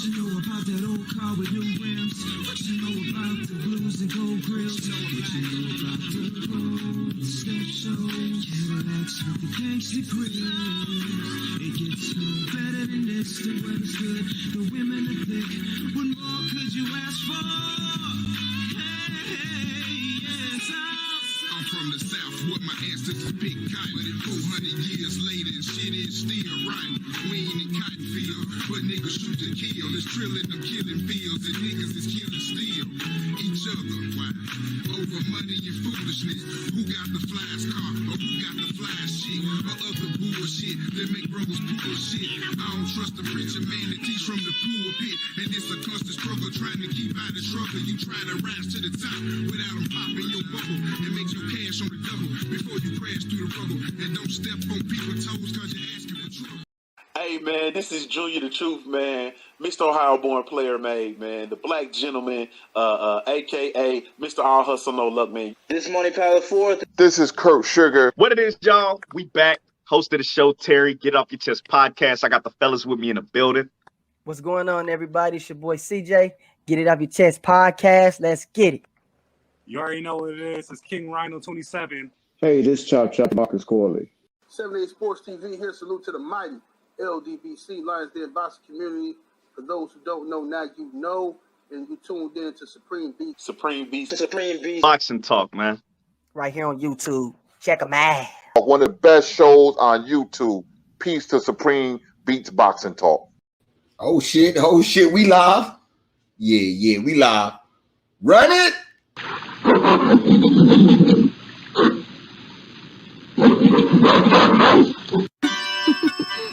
you know about that old car with new rims? What you know about the blues and gold grills? What you know about the old step shows? Cadillacs with the gangsta grills. It gets no better than this. The weather's good, the women are thick. What more could you ask for? Hey, yes, I'm from the south, what my ancestors big kite. But it's 400 years later and shit is still right. We ain't in cotton field, but niggas shoot to kill. It's drilling them killing fields and niggas is killing still. Each other, why? Over money and foolishness. Who got the flyest car or who got the flyest shit? Or other bullshit that make brothers bullshit. I don't trust the preacher man that teach from the pulpit. And it's a constant struggle trying to keep out the struggle. You try to rise to the top without them popping your bubble and make your cash on the double before you crash through the rubble. And don't step on people's toes cause you're asking for trouble. Hey, man, this is Junior the Truth, man. Mr. Ohio-born player made, man. The black gentleman, a.k.a. Mr. All Hustle, No Luck, man. This Money Power 4th. This is Kurt Sugar. What it is, y'all? We back. Host of the show, Terry. Get Off Your Chest podcast. I got the fellas with me in the building. What's going on, everybody? It's your boy CJ. Get It Off Your Chest podcast. Let's get it. You already know what it is. It's King Rhino 27. Hey, this Chop Marcus Corley. 78 Sports TV here. Salute to the mighty LDBC, Lions Den boxing community. For those who don't know, now you know, and you tuned in to Supreme Beast. Boxing Talk, man. Right here on YouTube. Check them out. One of the best shows on YouTube. Peace to Supreme Beats Boxing Talk. Oh shit, we live. Yeah, we live. Run it.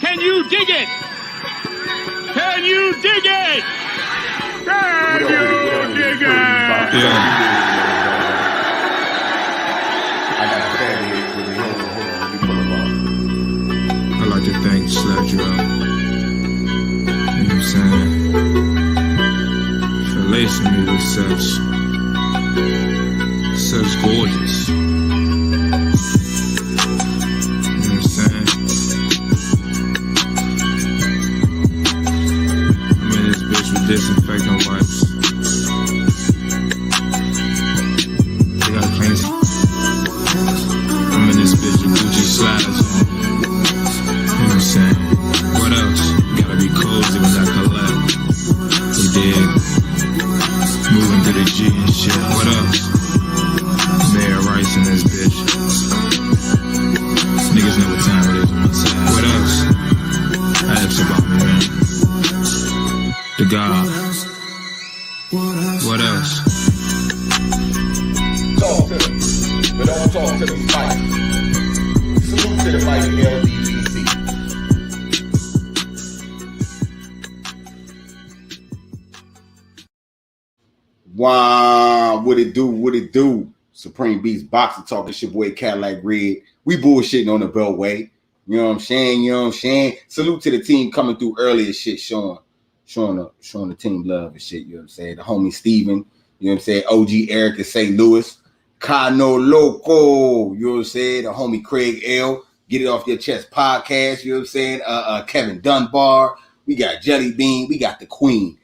Can you dig it? Can you dig it? Can you dig it? Yeah. I like to thank Sledge Up. You know what I'm saying? For lacing me with such gorgeous. You know what I'm saying? I'm in this bitch with disinfectant wipes. They got clean. I'm in this bitch with Gucci slides on. You know what I'm saying? What else? Gotta be cozy when I collect. We did. Moving to the G and shit. What else? Mayor Rice in this bitch. Niggas know what time it is on my side. What else? Ask about me, man. The God. What else? Talk to them, but don't talk to the mic. Salute to the mighty LDBC. Wow, what it do? Supreme Beast Boxing Talk. It's your boy Cadillac Red. We bullshitting on the Beltway. You know what I'm saying? Salute to the team coming through early and shit, showing the team love and shit. You know what I'm saying? The homie Steven, you know what I'm saying? OG Eric in St. Louis. Cano Loco, you know what I'm saying? The homie Craig L. Get It Off Your Chest podcast, you know what I'm saying? Kevin Dunbar. We got Jelly Bean. We got the Queen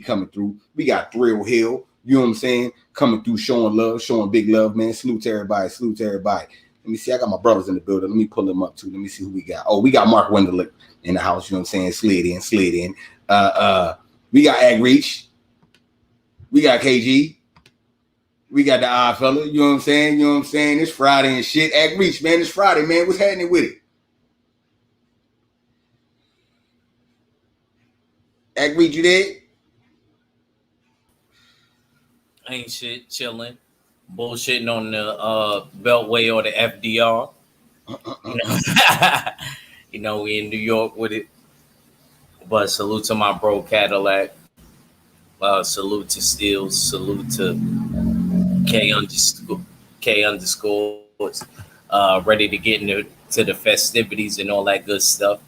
coming through. We got Thrill Hill, you know what I'm saying? Coming through, showing love, showing big love, man. Salute to everybody. Let me see. I got my brothers in the building. Let me pull them up too. Let me see who we got. Oh, we got Mark Wenderlich in the house, you know what I'm saying? Slid in. We got Ag Reach. We got KG. We got the odd fella, you know what I'm saying? It's Friday and shit. Ag Reach, man, it's Friday, man. What's happening with it? Ag Reach, you there? Ain't shit, chilling, bullshitting on the Beltway or the FDR. You know, we in New York with it. But salute to my bro Cadillac. Salute to Steels. Salute to K underscores. Ready to get into the festivities and all that good stuff.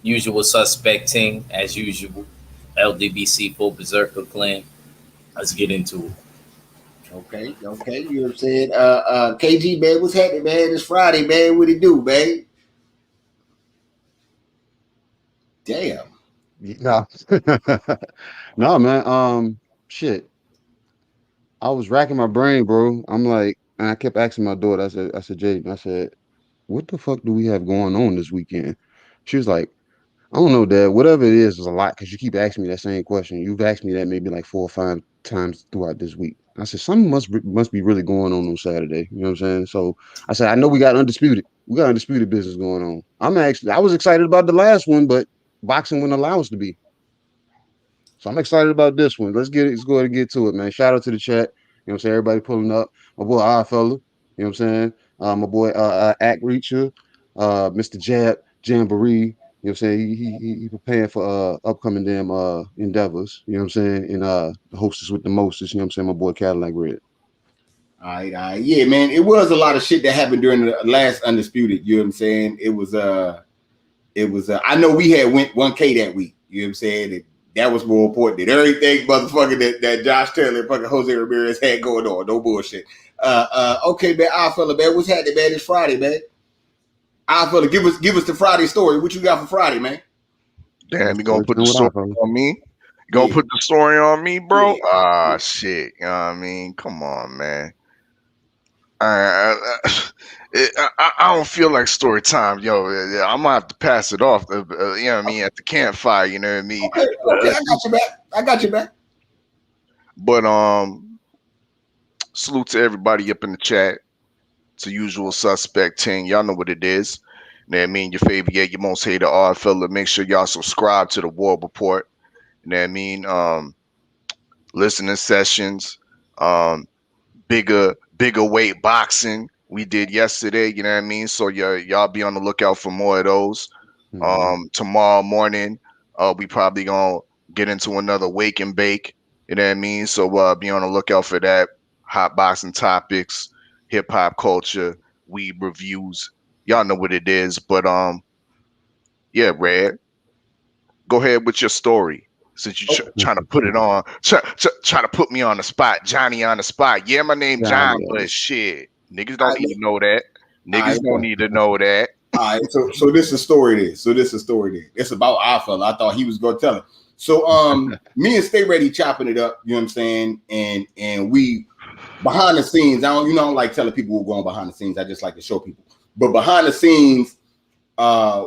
Usual suspect team, as usual. LDBC full berserker clan. Let's get into it. Okay. You know what I'm saying? KG, man, what's happening, man? It's Friday, man. What it do, man? Damn. No, no, man. Shit. I was racking my brain, bro. I'm like, and I kept asking my daughter. I said, Jaden, I said, what the fuck do we have going on this weekend? She was like, I don't know, Dad. Whatever it is a lot because you keep asking me that same question. You've asked me that maybe like 4 or 5 times throughout this week. I said something must be really going on Saturday. You know what I'm saying? So I said I know we got undisputed. We got undisputed business going on. I was excited about the last one, but boxing wouldn't allow us to be. So I'm excited about this one. Let's get it. Let's go ahead and get to it, man. Shout out to the chat. You know what I'm saying? Everybody pulling up. My boy Fella. You know what I'm saying? My boy Act Reacher, Mr. Jamboree. You know what I'm saying? He preparing for upcoming damn endeavors. You know what I'm saying? And the hostess with the mostest. You know what I'm saying? My boy Cadillac Red. All right. Yeah, man. It was a lot of shit that happened during the last Undisputed. You know what I'm saying? It was I know we had went 1K that week. You know what I'm saying? That was more important than everything, motherfucker, that Josh Taylor and fucking Jose Ramirez had going on. No bullshit. Okay, man. Fella, man. What's happening, man? It's Friday, man. Fella, give us the Friday story. What you got for Friday, man? Damn, you gonna put the story on me? You gonna put the story on me, bro? Ah, shit. You know what I mean? Come on, man. I don't feel like story time, yo. I'm gonna have to pass it off. You know what I mean? At the campfire, you know what I mean? Okay, I got you back. But salute to everybody up in the chat. To Usual Suspect 10. Y'all know what it is. You know what I mean? Your favorite, your most hated odd fella. Make sure y'all subscribe to the War Report. You know what I mean? Listening sessions. Bigger weight boxing we did yesterday, you know what I mean? So y'all be on the lookout for more of those. Tomorrow morning, we probably gonna get into another wake and bake, you know what I mean? So be on the lookout for that. Hot boxing topics, hip hop culture, weed reviews. Y'all know what it is. But yeah, Red, go ahead with your story. Since you're trying to put it on, try to put me on the spot, Johnny on the spot. Yeah, my name John, but shit, niggas don't need to know that. Niggas don't need to know that. All right, so this is a story there. It's about Fella. I thought he was gonna tell it. So me and Stay Ready chopping it up, you know what I'm saying? And we behind the scenes, I don't like telling people what's going behind the scenes. I just like to show people. But behind the scenes,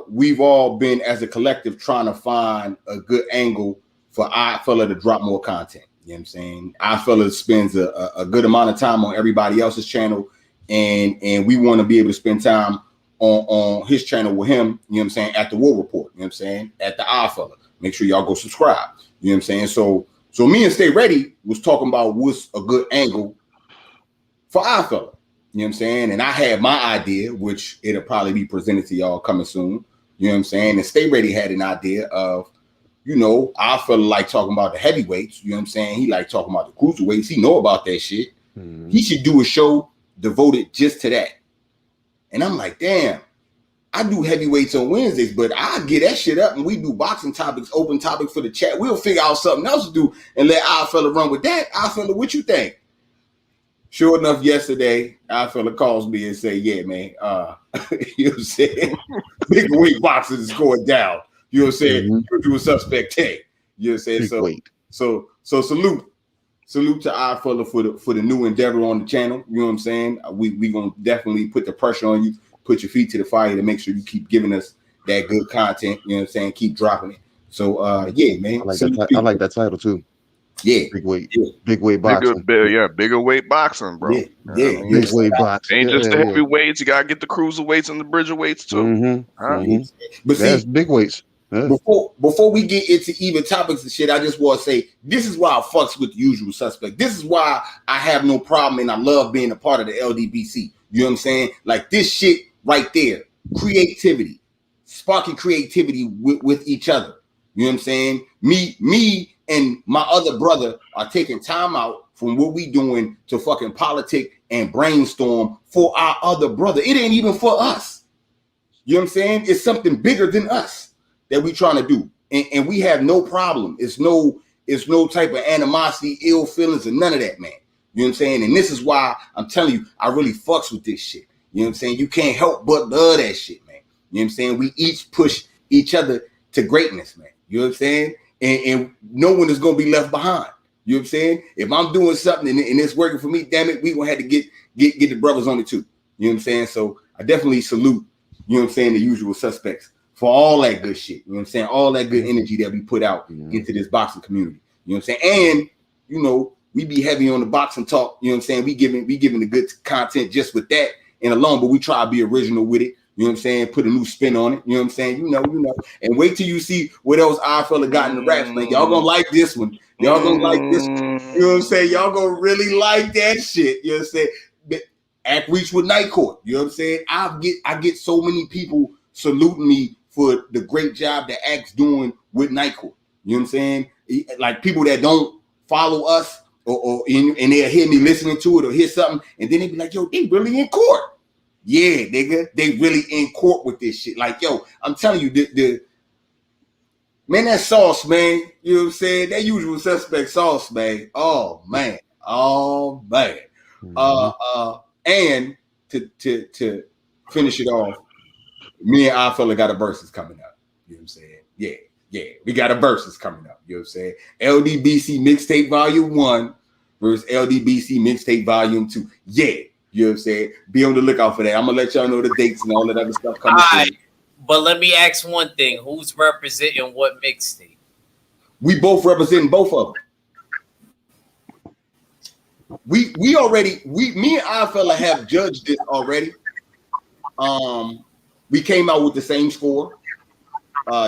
we've all been as a collective trying to find a good angle for Fella to drop more content. You know what I'm saying? Fella spends a good amount of time on everybody else's channel, and we want to be able to spend time on his channel with him, you know what I'm saying, at the War Report, you know what I'm saying, at the Fella. Make sure y'all go subscribe. You know what I'm saying? So me and Stay Ready was talking about what's a good angle for Fella. You know what I'm saying? And I had my idea, which it'll probably be presented to y'all coming soon. You know what I'm saying? And Stay Ready had an idea of, I feel like talking about the heavyweights. You know what I'm saying? He like talking about the cruiserweights. He know about that shit. He should do a show devoted just to that. And I'm like, damn, I do heavyweights on Wednesdays, but I get that shit up and we do boxing topics, open topics for the chat. We'll figure out something else to do and let Fella run with that. Fella, what you think? Sure enough, yesterday, Fella calls me and say, yeah, man, you know what I'm saying? Bigger weight boxing is going down. You know what I'm saying? Usual Suspect 10. You know what I'm saying? So salute to Fella for the new endeavor on the channel. You know what I'm saying? We gonna definitely put the pressure on you, put your feet to the fire to make sure you keep giving us that good content. You know what I'm saying? Keep dropping it. So yeah, man. I like that title too. Yeah, big weight boxing. Bigger weight boxing, bro. Yeah, big weight boxing. Ain't just the heavyweights. You gotta get the cruiserweights and the bridgerweights too. But that's big weights. Yeah. Before we get into even topics and shit, I just want to say this is why I fucks with the Usual Suspect. This is why I have no problem and I love being a part of the LDBC. You know what I'm saying? Like this shit right there, creativity, sparking creativity with each other. You know what I'm saying? Me and my other brother are taking time out from what we doing to fucking politic and brainstorm for our other brother. It ain't even for us. You know what I'm saying? It's something bigger than us that we trying to do. And we have no problem. It's no type of animosity, ill feelings, or none of that, man. You know what I'm saying? And this is why I'm telling you, I really fucks with this shit. You know what I'm saying? You can't help but love that shit, man. You know what I'm saying? We each push each other to greatness, man. You know what I'm saying? And no one is gonna be left behind. You know what I'm saying? If I'm doing something and it's working for me, damn it, we gonna have to get the brothers on it too. You know what I'm saying? So I definitely salute, you know what I'm saying, the usual suspects for all that good shit. You know what I'm saying? All that good energy that we put out into this boxing community. You know what I'm saying? And you know, we be heavy on the boxing talk. You know what I'm saying? We giving the good content just with that and alone, but we try to be original with it. You know what I'm saying? Put a new spin on it. You know what I'm saying? You know. And wait till you see what else our fella got in the raps, man. Y'all gonna like this one. Y'all gonna like this one. You know what I'm saying? Y'all gonna really like that shit. You know what I'm saying? Act Reach with Night Court. You know what I'm saying? I get so many people saluting me for the great job that Act's doing with Night Court. You know what I'm saying? Like people that don't follow us and they'll hear me listening to it or hear something, and then they be like, yo, they really in court. Yeah, nigga, they really in court with this shit. Like, yo, I'm telling you, the man, that sauce, man. You know what I'm saying? That usual suspect sauce, man. Oh man. And to finish it off, me and our fella got a versus coming up. You know what I'm saying? Yeah, we got a versus coming up. You know what I'm saying? LDBC mixtape volume 1 versus LDBC mixtape volume 2. Yeah. You know what I'm saying? Be on the lookout for that. I'm gonna let y'all know the dates and all that other stuff coming. All right, but let me ask one thing: who's representing what mixtape? We both representing both of them. We already me and our fella have judged this already. We came out with the same score,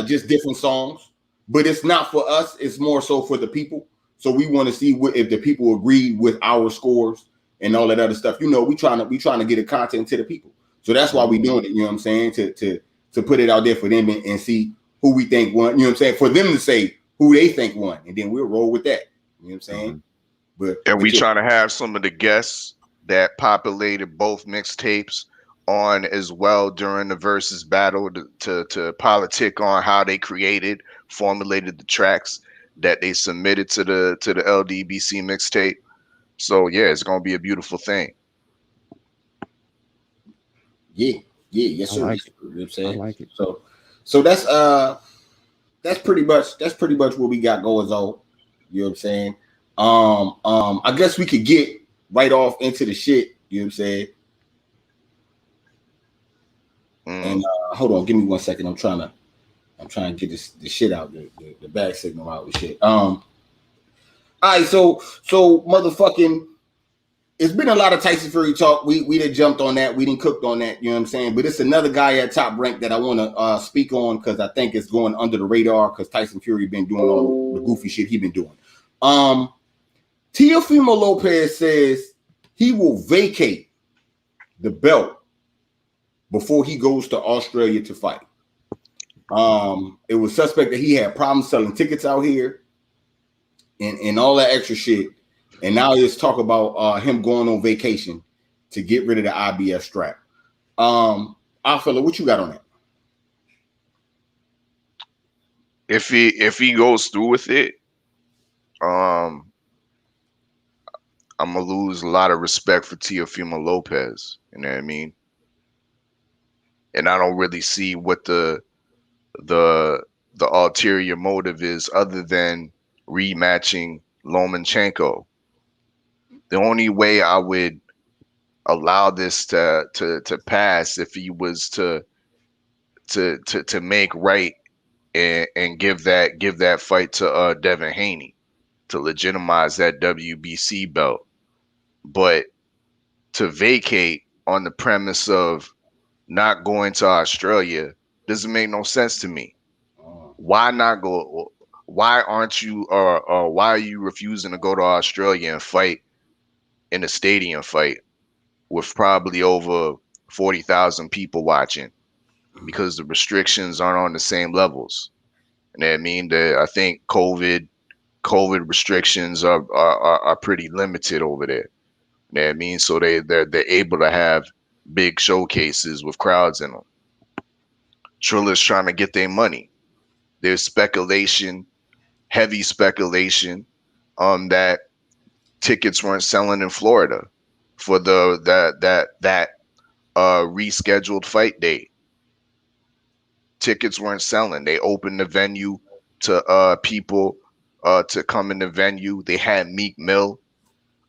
just different songs, but it's not for us. It's more so for the people. So we want to see if the people agree with our scores and all that other stuff. You know, we trying to get the content to the people. So that's why we doing it. You know what I'm saying? To put it out there for them and see who we think won. You know what I'm saying? For them to say who they think won, and then we'll roll with that. You know what I'm saying? And we trying to have some of the guests that populated both mixtapes on as well during the versus battle to politic on how they formulated the tracks that they submitted to the LDBC mixtape. So yeah, it's gonna be a beautiful thing. Yeah, yes sir. Like you know what I'm saying? I like it. So that's pretty much what we got going on. You know what I'm saying? I guess we could get right off into the shit. You know what I'm saying? And hold on, give me 1 second. I'm trying to get this shit out, the bag signal out and shit. All right, so motherfucking, it's been a lot of Tyson Fury talk. We done jumped on that. We done cooked on that. You know what I'm saying? But it's another guy at Top Rank that I want to speak on because I think it's going under the radar because Tyson Fury been doing all the goofy shit he been doing. Teofimo Lopez says he will vacate the belt before he goes to Australia to fight. It was suspect that he had problems selling tickets out here and all that extra shit. And now it's talk about him going on vacation to get rid of the IBS strap. Our fella, what you got on that? If he goes through with it, I'm gonna lose a lot of respect for Teofimo Lopez. You know what I mean? And I don't really see what the ulterior motive is other than rematching Lomachenko. The only way I would allow this to pass if he was to make right and give that fight to Devin Haney to legitimize that WBC belt, but to vacate on the premise of not going to Australia doesn't make no sense to me. Why not go? Why aren't you or why are you refusing to go to Australia and fight in a stadium fight with probably over 40,000 people watching? Because the restrictions aren't on the same levels. You know what I mean? I think COVID restrictions are pretty limited over there. You know what I mean? So they're able to have big showcases with crowds in them. Trilla's trying to get their money. There's speculation, heavy speculation, that tickets weren't selling in Florida for that rescheduled fight date. Tickets weren't selling. They opened the venue to people to come in the venue. They had Meek Mill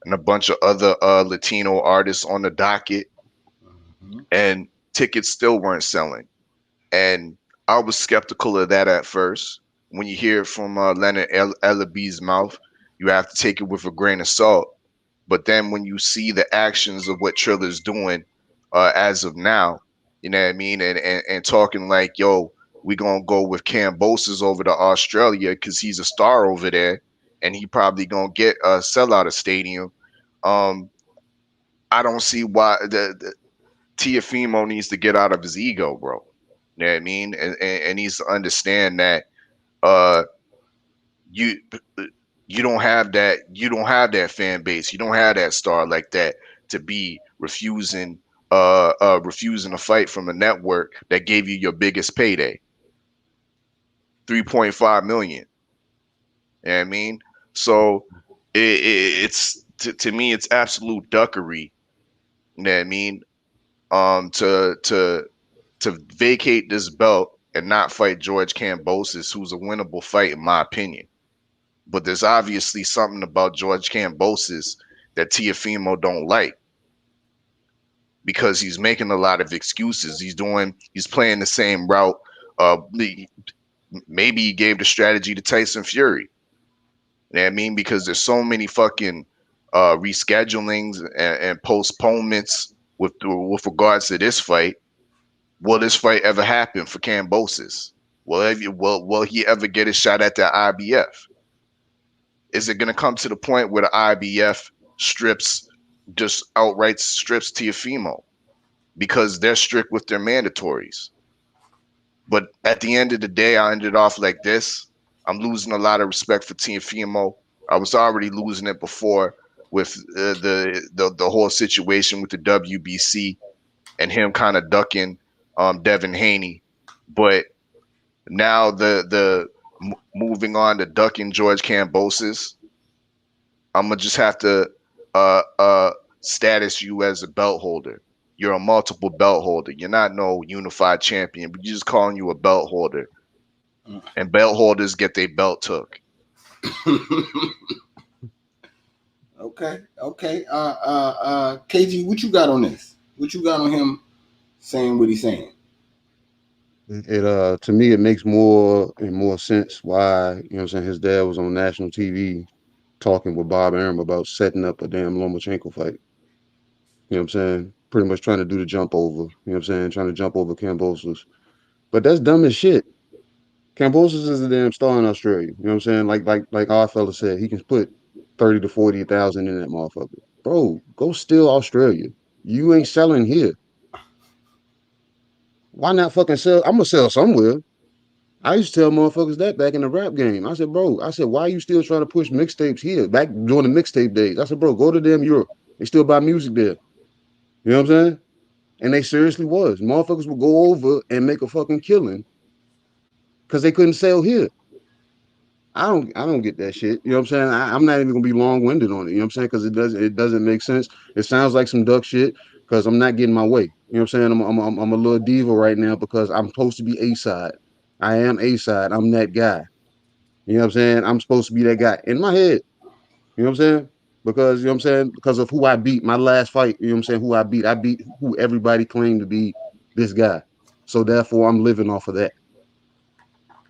and a bunch of other Latino artists on the docket, and tickets still weren't selling. And I was skeptical of that at first. When you hear it from Leonard Ellaby's mouth, you have to take it with a grain of salt. But then when you see the actions of what Triller's doing as of now, you know what I mean, and talking like, yo, we gonna go with Cambosis over to Australia because he's a star over there, and he probably gonna get sell out a stadium. I don't see why the Tiafimo needs to get out of his ego, bro. You know what I mean, and needs to understand that you don't have that fan base, you don't have that star like that to be refusing a fight from a network that gave you your biggest payday, $3.5 million. You know what I mean? So it's to me, it's absolute duckery. You know what I mean? To vacate this belt and not fight George Kambosos, who's a winnable fight in my opinion. But there's obviously something about George Kambosos that Tiafimo don't like, because he's making a lot of excuses. He's playing the same route. Maybe he gave the strategy to Tyson Fury. You know what I mean? Because there's so many fucking reschedulings and postponements with regards to this fight. Will this fight ever happen for Kambosos? Will he ever get a shot at the IBF? Is it going to come to the point where the IBF outright strips Tiafimo because they're strict with their mandatories? But at the end of the day, I ended off like this. I'm losing a lot of respect for Tiafimo. I was already losing it before with the whole situation with the WBC and him kind of ducking Devin Haney. But now the moving on to ducking George Kambosos, I'm gonna just have to status you as a belt holder. You're a multiple belt holder. You're not no unified champion, but you're just calling you a belt holder. And belt holders get their belt took. Okay. KG, what you got on this? What you got on him saying what he's saying? It to me, it makes more and more sense why, you know what I'm saying, his dad was on national TV talking with Bob Arum about setting up a damn Lomachenko fight. You know what I'm saying? Pretty much trying to do the jump over. You know what I'm saying? Trying to jump over Kambosos. But that's dumb as shit. Kambosos is a damn star in Australia. You know what I'm saying? Like our fella said, he can put 30 to 40,000 in that motherfucker. Bro, go steal Australia. You ain't selling here. Why not fucking sell? I'm gonna sell somewhere. I used to tell motherfuckers that back in the rap game. I said, bro, why are you still trying to push mixtapes here? Back during the mixtape days. I said, bro, go to damn Europe. They still buy music there. You know what I'm saying? And they seriously was. Motherfuckers would go over and make a fucking killing because they couldn't sell here. I don't get that shit. You know what I'm saying? I'm not even gonna be long-winded on it. You know what I'm saying? Because it doesn't make sense. It sounds like some duck shit because I'm not getting my way. You know what I'm saying? I'm a little diva right now because I'm supposed to be A-side. I am A-side. I'm that guy. You know what I'm saying? I'm supposed to be that guy in my head. You know what I'm saying? Because, you know what I'm saying? Because of who I beat. My last fight, you know what I'm saying? Who I beat who everybody claimed to be this guy. So therefore, I'm living off of that.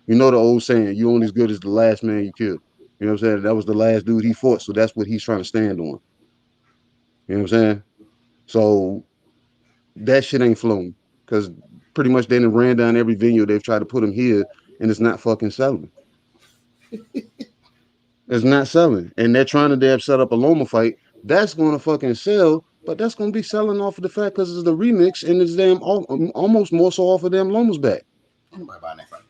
You know the old saying, you only as good as the last man you killed. You know what I'm saying? That was the last dude he fought, so that's what he's trying to stand on. You know what I'm saying? So that shit ain't flown. Because pretty much they done ran down every venue they've tried to put him here, and it's not fucking selling. It's not selling. And they're trying to damn set up a Loma fight. That's going to fucking sell, but that's going to be selling off of the fact because it's the remix and it's damn almost more so off of them Loma's back. Anybody buying that fight?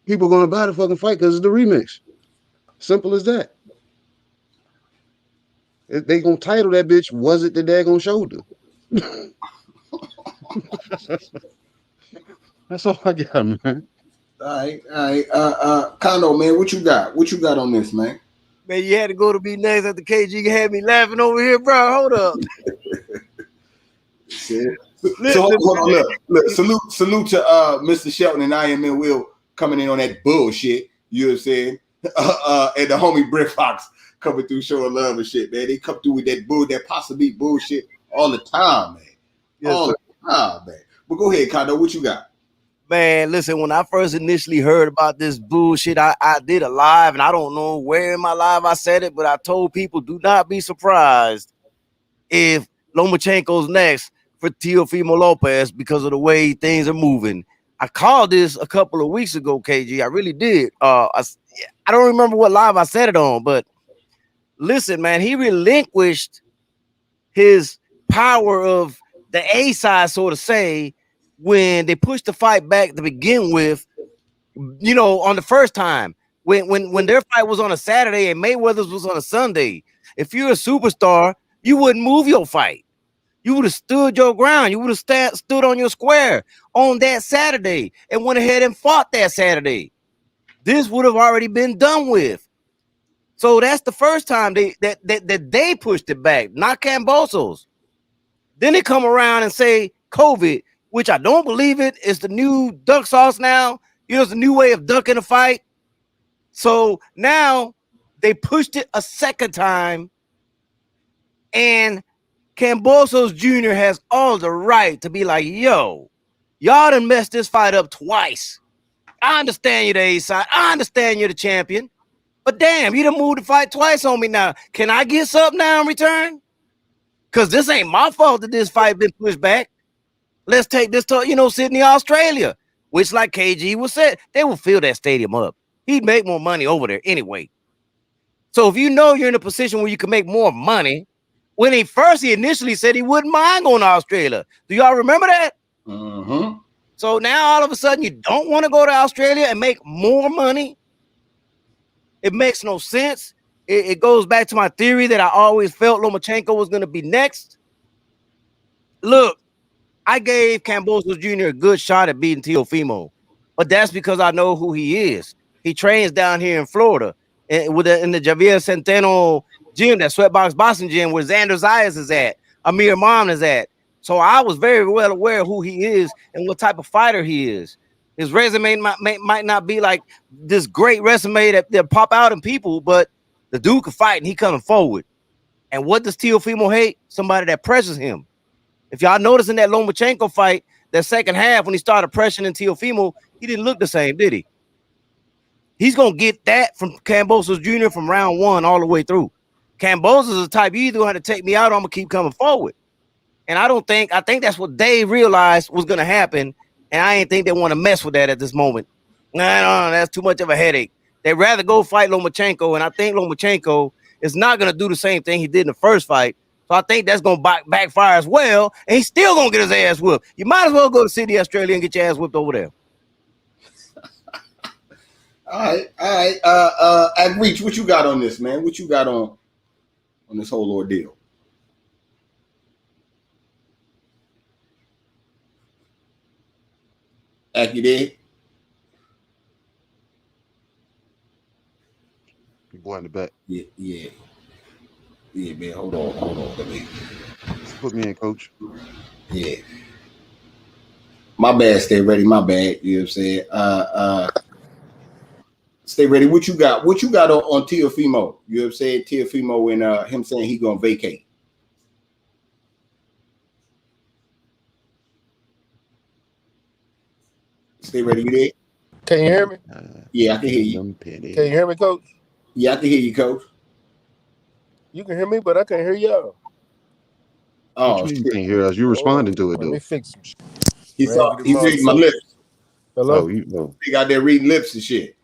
People going to buy the fucking fight because it's the remix. Simple as that. They going to title that bitch, Was It the Daggone Shoulder? That's all I got, man. All right. Kondo, man, what you got? What you got on this, man? Man, you had to go to be next after KG had me laughing over here, bro. Hold up. So hold on, look. Salute to Mr. Shelton and I am in Will coming in on that bullshit. You know what I'm saying? And the homie Brick Fox coming through showing love and shit, man. They come through with that possibly bullshit all the time, man. Yes, all sir. the time, man. But go ahead, Kondo, what you got? Man, listen, when I first initially heard about this bullshit, I did a live, and I don't know where in my live I said it, but I told people, do not be surprised if Lomachenko's next for Teofimo Lopez because of the way things are moving. I called this a couple of weeks ago, KG. I really did. I don't remember what live I said it on, but listen, man, he relinquished his power of the A side, so to say, when they pushed the fight back to begin with, you know, on the first time, when their fight was on a Saturday and Mayweather's was on a Sunday. If you're a superstar, you wouldn't move your fight. You would have stood your ground. You would have stood on your square on that Saturday and went ahead and fought that Saturday. This would have already been done with. So that's the first time they pushed it back, not Kambosos. Then they come around and say COVID, which I don't believe it, is the new duck sauce now. You know, it's a new way of ducking a fight. So now they pushed it a second time, and Kambosos Jr. has all the right to be like, yo, y'all done messed this fight up twice. I understand you're the A side. I understand you're the champion. But damn, you done moved the fight twice on me now. Can I get something now in return? Because this ain't my fault that this fight been pushed back. Let's take this to, you know, Sydney, Australia, which, like KG was said, they will fill that stadium up. He'd make more money over there anyway. So if you know you're in a position where you can make more money, when he initially said he wouldn't mind going to Australia. Do y'all remember that? Mm-hmm. So now all of a sudden you don't want to go to Australia and make more money? It makes no sense. It goes back to my theory that I always felt Lomachenko was going to be next. Look, I gave Kambosos Jr. a good shot at beating Teofimo, but that's because I know who he is. He trains down here in Florida in the Javier Centeno gym, that Sweatbox Boxing Gym, where Xander Zayas is at, Amir Imam is at. So I was very well aware of who he is and what type of fighter he is. His resume might not be like this great resume that pop out in people, but the dude can fight and he coming forward. And what does Teofimo hate? Somebody that pressures him. If y'all notice in that Lomachenko fight, that second half when he started pressuring Teofimo, he didn't look the same, did he? He's going to get that from Kambosos Jr. from round one all the way through. Kambosos is the type, you either going to take me out or I'm going to keep coming forward. And I think that's what they realized was going to happen. And I ain't think they want to mess with that at this moment. No, that's too much of a headache. They'd rather go fight Lomachenko. And I think Lomachenko is not going to do the same thing he did in the first fight. So I think that's going to backfire as well. And he's still going to get his ass whipped. You might as well go to Sydney, Australia and get your ass whipped over there. All right. At Reach, what you got on this, man? What you got on this whole ordeal? Ak, you there? Boy in the back. Yeah, man. Hold on. Let me put me in, coach. Yeah. My bad, stay ready. My bad. You know what I'm saying? Stay ready. What you got? What you got on Teofimo? You know what I'm saying? Teofimo and him saying he gonna vacate. Stay ready. You there? Can you hear me? Yeah, I can hear you. Can you hear me, Coach? Yeah, I can hear you, Coach. You can hear me, but I can't hear y'all. Oh, you can't hear us. You're responding to it, though. Let me fix some shit. He's reading my lips. Hello? He got there reading lips and shit.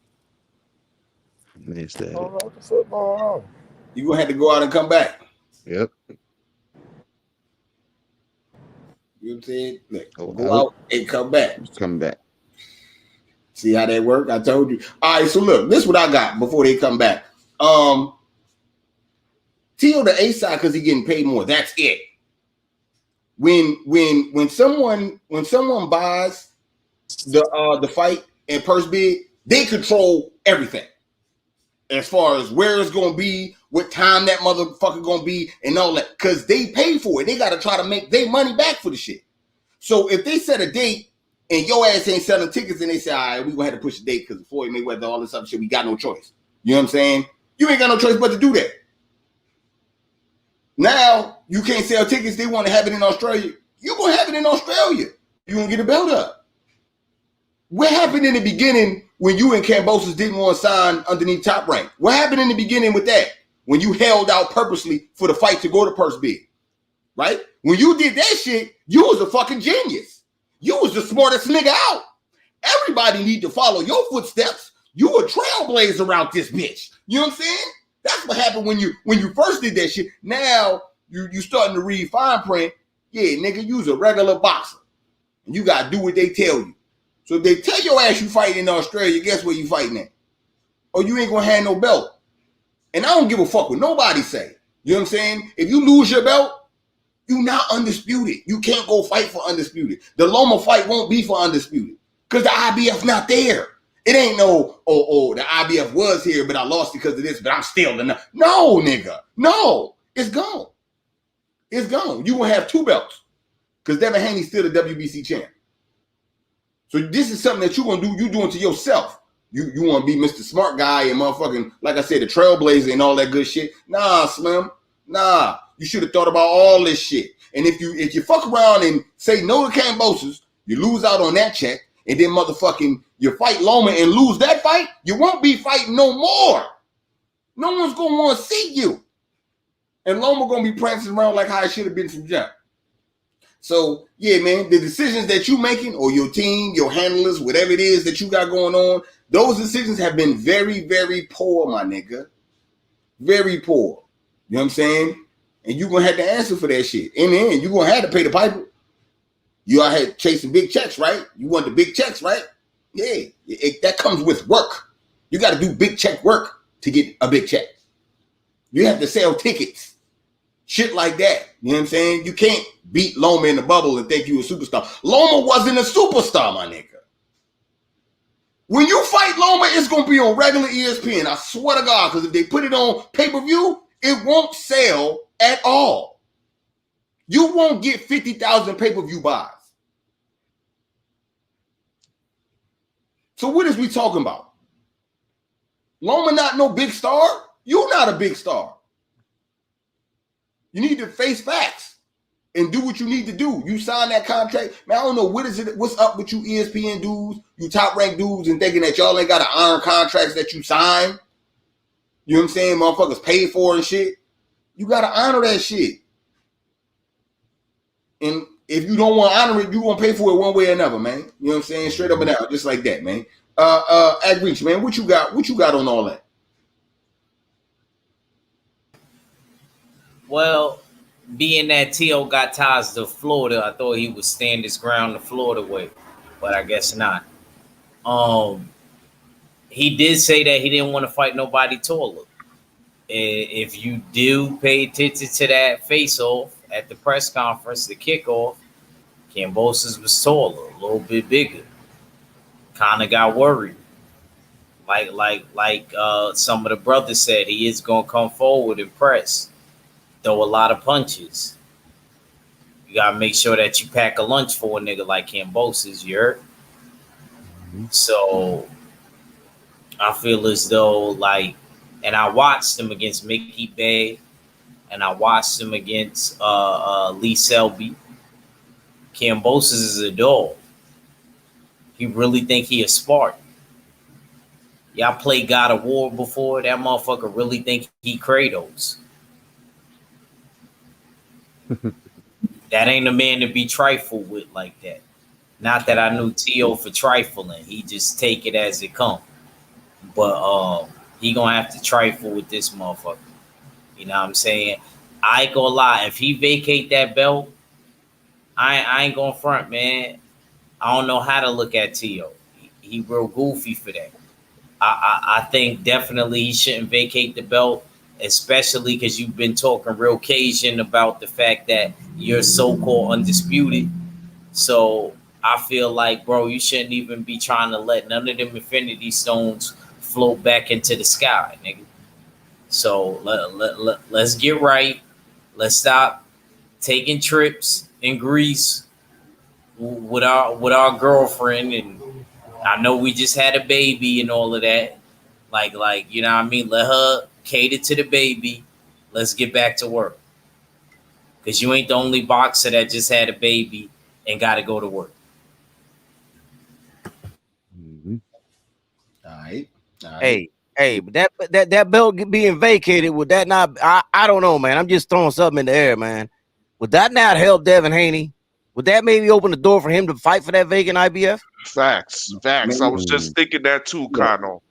It's that. What the fuck going on? You gonna have to go out and come back. Yep. You know what I'm saying? Look, go out and come back. Come back. See how that work? I told you. All right, so look, this is what I got before they come back. Teo the A side because he getting paid more. That's it. When someone buys the fight and purse bid, they control everything. As far as where it's gonna be, what time that motherfucker gonna be, and all that, because they pay for it. They gotta try to make their money back for the shit. So if they set a date and your ass ain't selling tickets, and they say, all right, we gonna have to push the date because Floyd Mayweather, all this other shit, we got no choice. You know what I'm saying? You ain't got no choice but to do that. Now, you can't sell tickets. They want to have it in Australia. You gonna have it in Australia. You gonna get a belt up. What happened in the beginning when you and Kambosos didn't want to sign underneath Top Rank? What happened in the beginning with that? When you held out purposely for the fight to go to purse bid, right? When you did that shit, you was a fucking genius. You was the smartest nigga out. Everybody need to follow your footsteps. You a trailblazer around this bitch. You know what I'm saying? That's what happened when you first did that shit. Now you starting to read fine print. Yeah, nigga, you's a regular boxer. And you gotta do what they tell you. So if they tell your ass you fighting in Australia, guess where you fighting at? Or you ain't gonna have no belt. And I don't give a fuck what nobody say. You know what I'm saying? If you lose your belt, you not undisputed. You can't go fight for undisputed. The Loma fight won't be for undisputed. Because the IBF not there. It ain't no, the IBF was here, but I lost because of this, but I'm still in the... No, nigga. No. It's gone. It's gone. You will have 2 belts. Because Devin Haney's still the WBC champ. So this is something that you're going to do. You doing to yourself. You want to be Mr. Smart Guy and motherfucking, like I said, the trailblazer and all that good shit. Nah, Slim. Nah. You should have thought about all this shit. And if you fuck around and say no to Kambosos, you lose out on that check, and then motherfucking you fight Loma and lose that fight, you won't be fighting no more. No one's going to want to see you. And Loma going to be prancing around like how it should have been from jump. So, yeah, man, the decisions that you making or your team, your handlers, whatever it is that you got going on, those decisions have been very, very poor, my nigga. Very poor. You know what I'm saying? And you're going to have to answer for that shit. In the end, you're going to have to pay the piper. You out here chasing big checks, right? You want the big checks, right? Yeah, that comes with work. You got to do big check work to get a big check. You have to sell tickets. Shit like that. You know what I'm saying? You can't beat Loma in the bubble and think you a superstar. Loma wasn't a superstar, my nigga. When you fight Loma, it's going to be on regular ESPN. I swear to God, because if they put it on pay-per-view, it won't sell at all. You won't get 50,000 pay-per-view buys. So what is we talking about? Loma not no big star? You not a big star. You need to face facts and do what you need to do. You sign that contract. Man, I don't know what's up with you ESPN dudes, you top ranked dudes, and thinking that y'all ain't got to honor contracts that you sign. You know what I'm saying? Motherfuckers paid for and shit. You got to honor that shit. And if you don't want to honor it, you won't pay for it one way or another, man. You know what I'm saying? Straight up and down, just like that, man. Ag Reach, man, what you got? What you got on all that? Well, being that T.O. got ties to Florida, I thought he would stand his ground the Florida way, but I guess not. He did say that he didn't want to fight nobody taller. If you do pay attention to that face-off at the press conference, the kickoff, Kambosos was taller, a little bit bigger. Kind of got worried. Like some of the brothers said, he is going to come forward and press. Throw a lot of punches. You gotta make sure that you pack a lunch for a nigga like Kambosos, you heard? So I feel as though and I watched him against Mickey Bay, and I watched him against Lee Selby. Kambosos is a dog. He really think he a Spartan. Y'all played God of War before. That motherfucker really think he Kratos. That ain't a man to be trifled with like that. Not that I knew T.O. for trifling. He just take it as it come. But he gonna have to trifle with this motherfucker. You know what I'm saying? I ain't gonna lie. If he vacate that belt, I ain't gonna front, man. I don't know how to look at T.O. He real goofy for that. I think definitely he shouldn't vacate the belt, especially because you've been talking real Cajun about the fact that you're so-called undisputed. So I feel like, bro, you shouldn't even be trying to let none of them Infinity Stones float back into the sky, nigga. So let's get right. Let's stop taking trips in Greece with our girlfriend, and I know we just had a baby and all of that. Like you know what I mean? Let her cater to the baby. Let's get back to work. Because you ain't the only boxer that just had a baby and got to go to work. All right. Hey, but that belt being vacated, would that not? I don't know, man. I'm just throwing something in the air, man. Would that not help Devin Haney? Would that maybe open the door for him to fight for that vacant IBF? Facts. I was just thinking that too, Kano.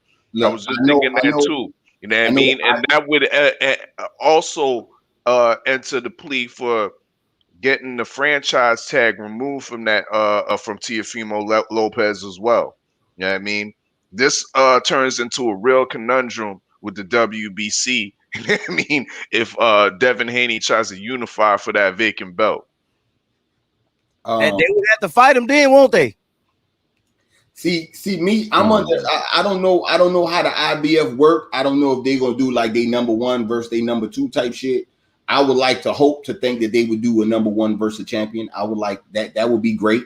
I was just thinking that too. You know what I mean? And that would also enter the plea for getting the franchise tag removed from that from Teofimo Lopez as well. You know what I mean? This turns into a real conundrum with the WBC. You know what I mean? If Devin Haney tries to unify for that vacant belt. And they would have to fight him then, won't they? See me, I'm under. I don't know how the IBF work. I don't know if they're gonna do like they number one versus they number two type shit. I would like to hope to think that they would do a number one versus champion. I would like that. That would be great.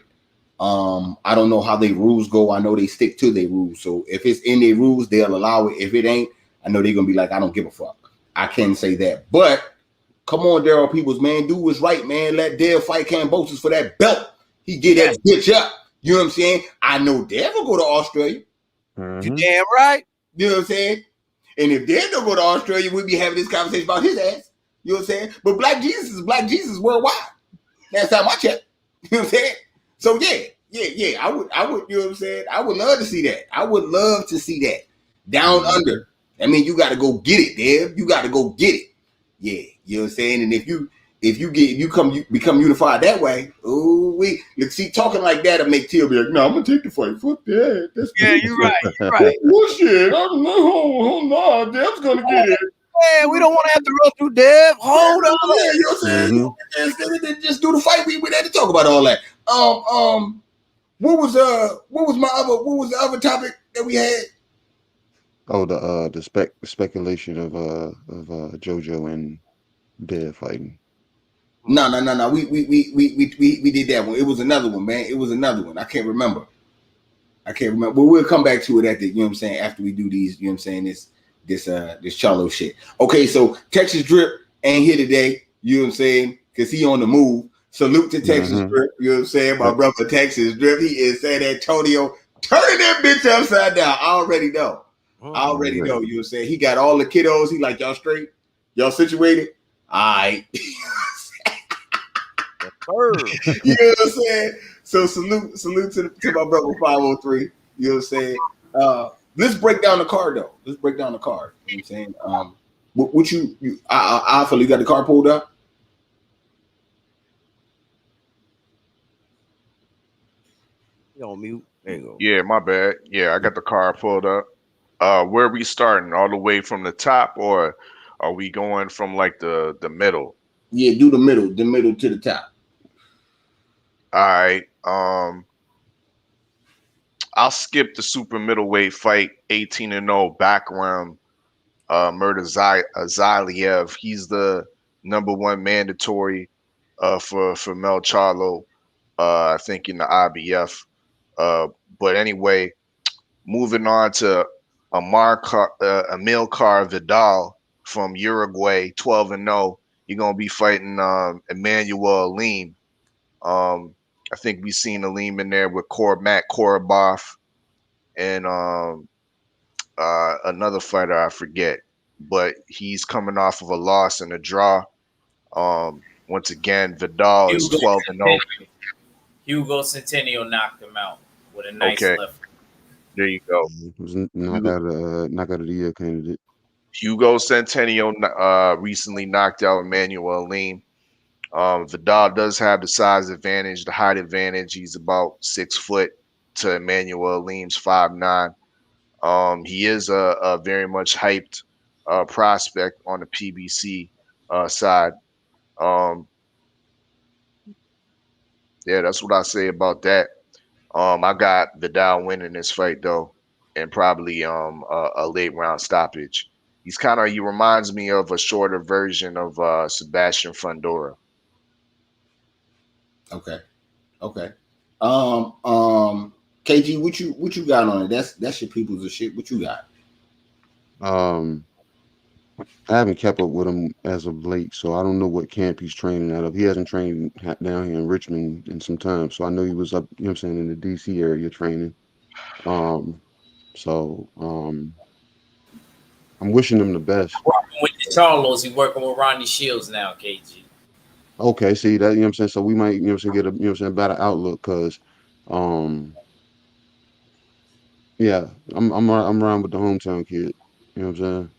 I don't know how their rules go. I know they stick to their rules. So if it's in their rules, they'll allow it. If it ain't, I know they're gonna be like, I don't give a fuck. I can say that. But come on, Daryl Peoples, man, do what's right, man. Let Dale fight Cambosis for that belt. He get that bitch up. You know what I'm saying? I know Dale will go to Australia. You damn right. You know what I'm saying? And if Dale don't go to Australia, we'll be having this conversation about his ass. You know what I'm saying? But Black Jesus is Black Jesus worldwide. Last time I checked. You know what I'm saying? So yeah. I would, you know what I'm saying? I would love to see that. I would love to see that. Down under. I mean, you gotta go get it, Deb. You gotta go get it. Yeah, you know what I'm saying? And if you become unified that way, see, talking like that'll make Teal be like, no, I'm gonna take the fight. Fuck that. That's you're right. Bullshit. No, Deb's gonna get it. Man, we don't want to have to run through Deb. Hold on. Yeah, you know what I'm saying? Just do the fight. We had to talk about all that. What was the other topic that we had? Oh, the speculation of JoJo and Bear fighting. No. We did that one. It was another one, man. It was another one. I can't remember. But we'll come back to it at the, you know what I'm saying, after we do these, you know what I'm saying, this Charlo shit. Okay, so Texas Drip ain't here today, you know what I'm saying, because he on the move. Salute to Texas Drip, you know what I'm saying, my brother Texas Drip. He is San Antonio, turning that bitch upside down. I already know. You know what I'm saying. He got all the kiddos. He like, y'all straight? Y'all situated? All right. You know what I'm saying? So salute to my brother 503. You know what I'm saying? Let's break down the card though. You know what I'm saying? What I feel you got the card pulled up? You on mute. There you go. Yeah, my bad. Yeah, I got the card pulled up. Where are we starting? All the way from the top, or are we going from like the middle? Yeah, do the middle to the top. All right. I'll skip the super middleweight fight, 18-0 background. Murder Zaliev. He's the number one mandatory for Mel Charlo, I think, in the IBF. But anyway, moving on to Amilcar Vidal from Uruguay, 12-0. You're gonna be fighting Emmanuel Alim. I think we've seen Alim in there with Matt Korobov and another fighter I forget, but he's coming off of a loss and a draw. Once again, Vidal is 12-0. Hugo Centennial knocked him out with a nice left. There you go. Knock out of the year candidate. Hugo Centennial recently knocked out Emmanuel Alim. Vidal does have the size advantage, the height advantage. He's about 6 foot to Emmanuel Alim's 5'9". He is a very much hyped prospect on the PBC side. Yeah, that's what I say about that. I got Vidal winning this fight though, and probably a late round stoppage. He reminds me of a shorter version of Sebastian Fundora. Okay. KG, what you got on it? That's your people's of shit. What you got? I haven't kept up with him as of late, so I don't know what camp he's training out of. He hasn't trained down here in Richmond in some time, so I know he was up, you know what I'm saying, in the DC area training. I'm wishing him the best. Working with the Charlos, he's working with Ronnie Shields now, KG. Okay, see that, you know what I'm saying? So we might, you know what I'm saying, get a, you know what I'm saying, better outlook, because yeah, I'm around with the hometown kid, you know what I'm saying?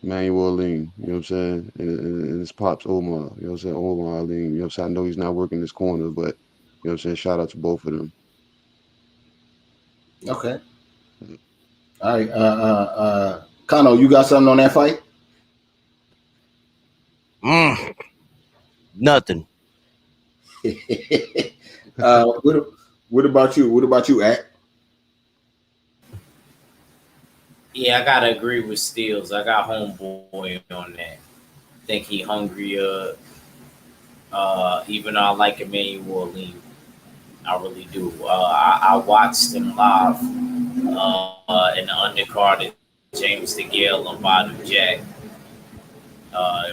Manuel Lean, you know what I'm saying? And his pops Omar, you know what I'm saying? Omar Lean, you know what I'm saying? I know he's not working this corner, but you know what I'm saying? Shout out to both of them. Okay. All right. Kano, you got something on that fight? Nothing. What about you? What about you, Act? Yeah, I gotta agree with Steels. I got homeboy on that. Think he hungrier. Even though I like Emmanuel Lee, I really do. I watched him live in the undercard at James DeGale and Bottom Jack.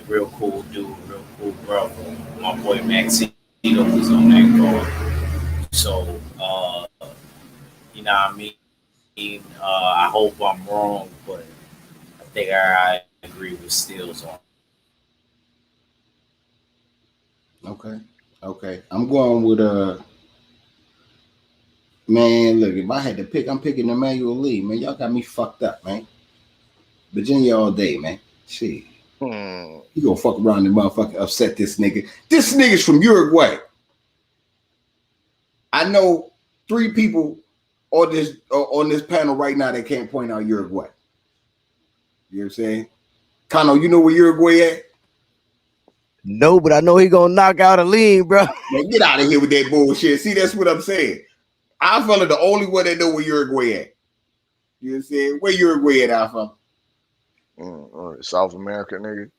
Real cool dude, real cool brother. My boy Maxito was on that card. So, you know what I mean? I hope I'm wrong, but I think I agree with Steels on. Okay. I'm going with man. Look, if I had to pick, I'm picking Emmanuel Lee. Man, y'all got me fucked up, man. Virginia all day, man. Shit. You gonna fuck around and motherfucker upset this nigga. This nigga's from Uruguay. I know 3 people on this panel right now that can't point out Uruguay. You know what I'm saying? Kano, you know where Uruguay at? No, but I know he gonna knock out a Lean, bro. Man, get out of here with that bullshit. See, that's what I'm saying. I feel the only one that know where Uruguay at. You know what I'm saying? Where Uruguay at, Alpha? South America, nigga.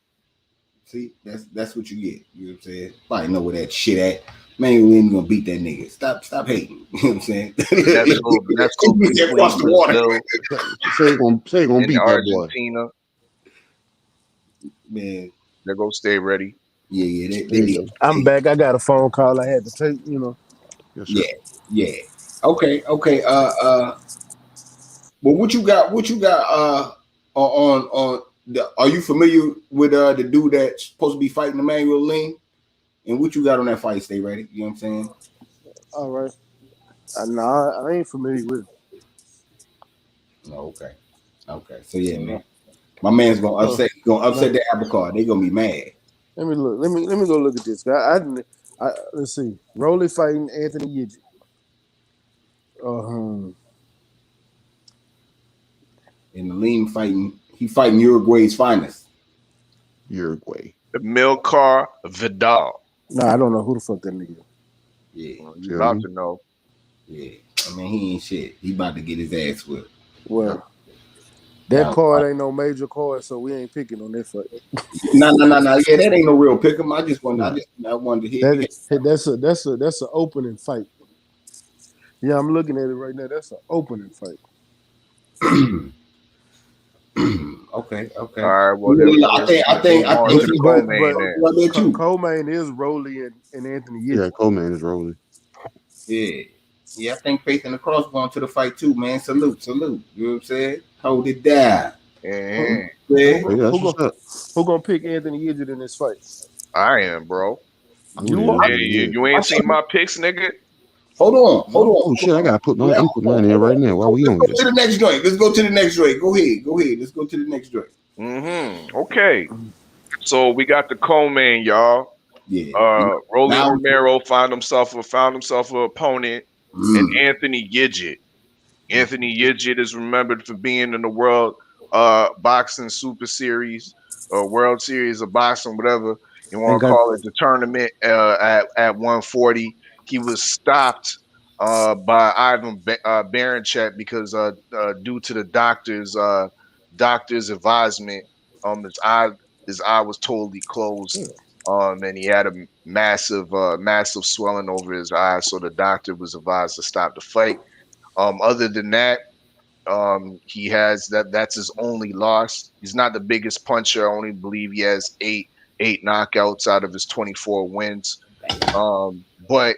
See, that's what you get. You know what I'm saying? Probably know where that shit at. Man, we ain't gonna beat that nigga. Stop hating. You know what I'm saying? That's go across the water. Say he gonna beat Argentina. That boy. Man, they go stay ready. Yeah. They I'm back. I got a phone call I had to take. You know. Yeah. Okay. Well, what you got? On the? Are you familiar with the dude that's supposed to be fighting Emmanuel Lean? And what you got on that fight? Stay ready. You know what I'm saying? All right. I ain't familiar with it. Oh, okay. So yeah, man. My man's gonna upset the apple cart. They gonna be mad. Let me look. Let me go look at this guy. Let's see. Rolly fighting Anthony Yidget. And the Lean fighting Uruguay's finest. Uruguay. Milcar Vidal. Nah, I don't know who the fuck that nigga is. Yeah. You about to know. Yeah. I mean, he ain't shit. He about to get his ass whipped. Well, that card ain't no major card, so we ain't picking on that fight. No. Yeah, that ain't no real pick 'em. I wanted to hear. That's an opening fight. Yeah, I'm looking at it right now. That's an opening fight. Okay. All right. Well, I think Co-Main is Rolly and Anthony Yidget. Yeah, Co-Main is Rolly. Yeah. I think Faith in the Cross going to the fight too, man. Salute. You know what I'm saying? Hold it down. Who gonna pick Anthony Yidget in this fight? I am, bro. You are? You ain't seen my picks, nigga. Hold on. Oh shit! I gotta put mine in right now. While we on this. To the next joint. Let's go to the next joint. Go ahead. Let's go to the next joint. Okay. So we got the co-main, y'all. Yeah. Rolly Romero found himself an opponent, and Anthony Yidget. Anthony Yidget is remembered for being in the World Boxing Super Series or World Series of Boxing, whatever you want to call it, the tournament at 140. He was stopped by Ivan Baranchek because due to the doctor's advisement, his eye was totally closed And he had a massive swelling over his eye, so the doctor was advised to stop the fight. Other than that, he has that's his only loss. He's not the biggest puncher. I only believe he has eight knockouts out of his 24 wins. But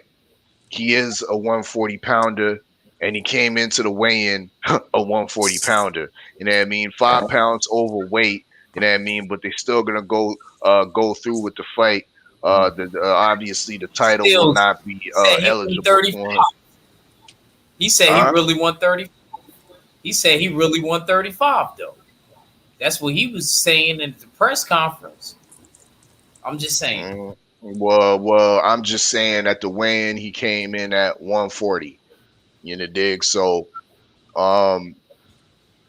he is a 140 pounder, and he came into the weigh-in a 140 pounder. You know what I mean? 5 pounds overweight. You know what I mean? But they're still gonna go through with the fight. Obviously the title will not be eligible for him. He said he really won 30. He said he really won 35 though. That's what he was saying in the press conference. I'm just saying. Well, I'm just saying at the weigh-in he came in at 140. You know, dig? So,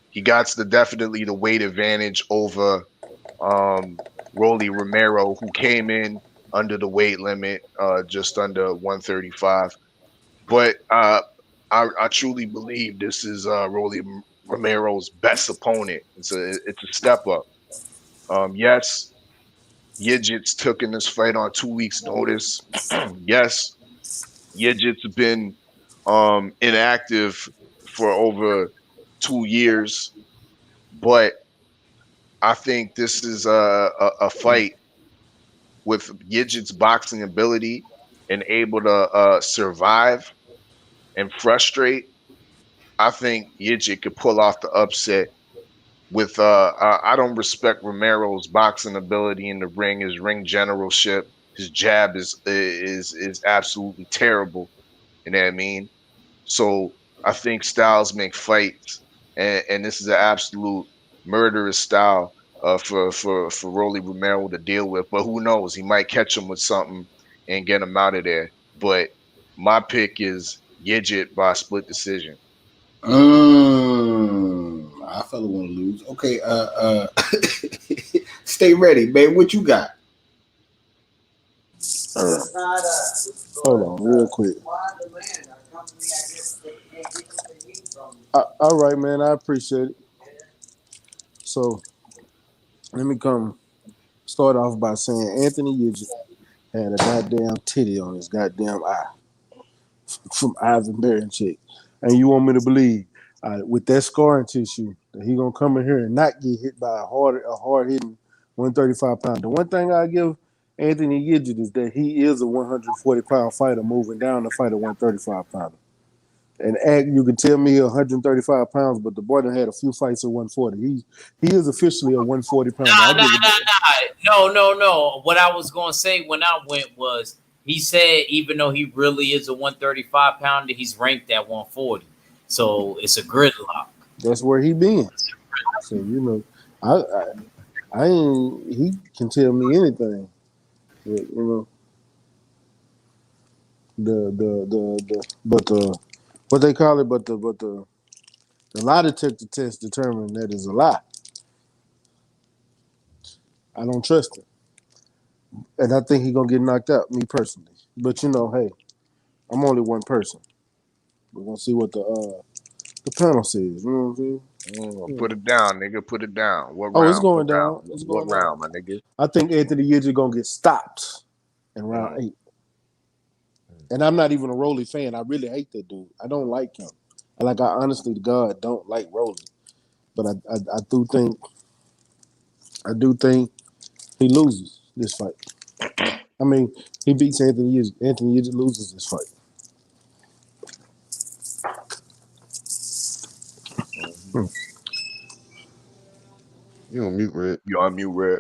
he got definitely the weight advantage over Rolly Romero, who came in under the weight limit, just under 135. But I truly believe this is Rolly Romero's best opponent. It's a step up. Yes, Yigit's took in this fight on 2 weeks' notice. Yes, Yigit's been inactive for over 2 years, but I think this is a fight with Yigit's boxing ability and able to survive and frustrate. I think Yigit could pull off the upset. With I don't respect Romero's boxing ability in the ring, his ring generalship, his jab is absolutely terrible. You know what I mean? So I think styles make fights, and this is an absolute murderous style for Rolly Romero to deal with. But who knows? He might catch him with something and get him out of there. But my pick is Yigit by split decision. I fella want to lose. Okay, stay ready, man. What you got? Hold on, real quick. All right, man. I appreciate it. So, let me start off by saying Anthony Yigit had a goddamn titty on his goddamn eye from Ivan Baranchyk. And you want me to believe with that scarring tissue that he gonna come in here and not get hit by a hard hitting 135 pounder. The one thing I give Anthony Yigit is that he is a 140 pound fighter moving down to fight a 135 pounder. And you can tell me 135 pounds, but the boy done had a few fights at 140. He is officially a 140 pounder. No. What I was gonna say when I went was he said even though he really is a 135 pounder, he's ranked at 140. So it's a gridlock. That's where he been. So you know, I ain't. He can tell me anything. But, you know, what they call it, but the lie detector test determined that is a lie. I don't trust him, and I think he's gonna get knocked out. Me personally, but you know, hey, I'm only one person. We're gonna see what the panel says. You know what I'm saying? Put it down, nigga. Put it down. What round? Oh, it's going down. It's what going round, down. my nigga? I think Anthony Yigit gonna get stopped in round 8. And I'm not even a Rolly fan. I really hate that dude. I don't like him. I honestly to God don't like Rolly. But I do think he loses this fight. I mean, he beats Anthony Yigit. Anthony Yigit loses this fight. You on mute, Red. You on mute, Red.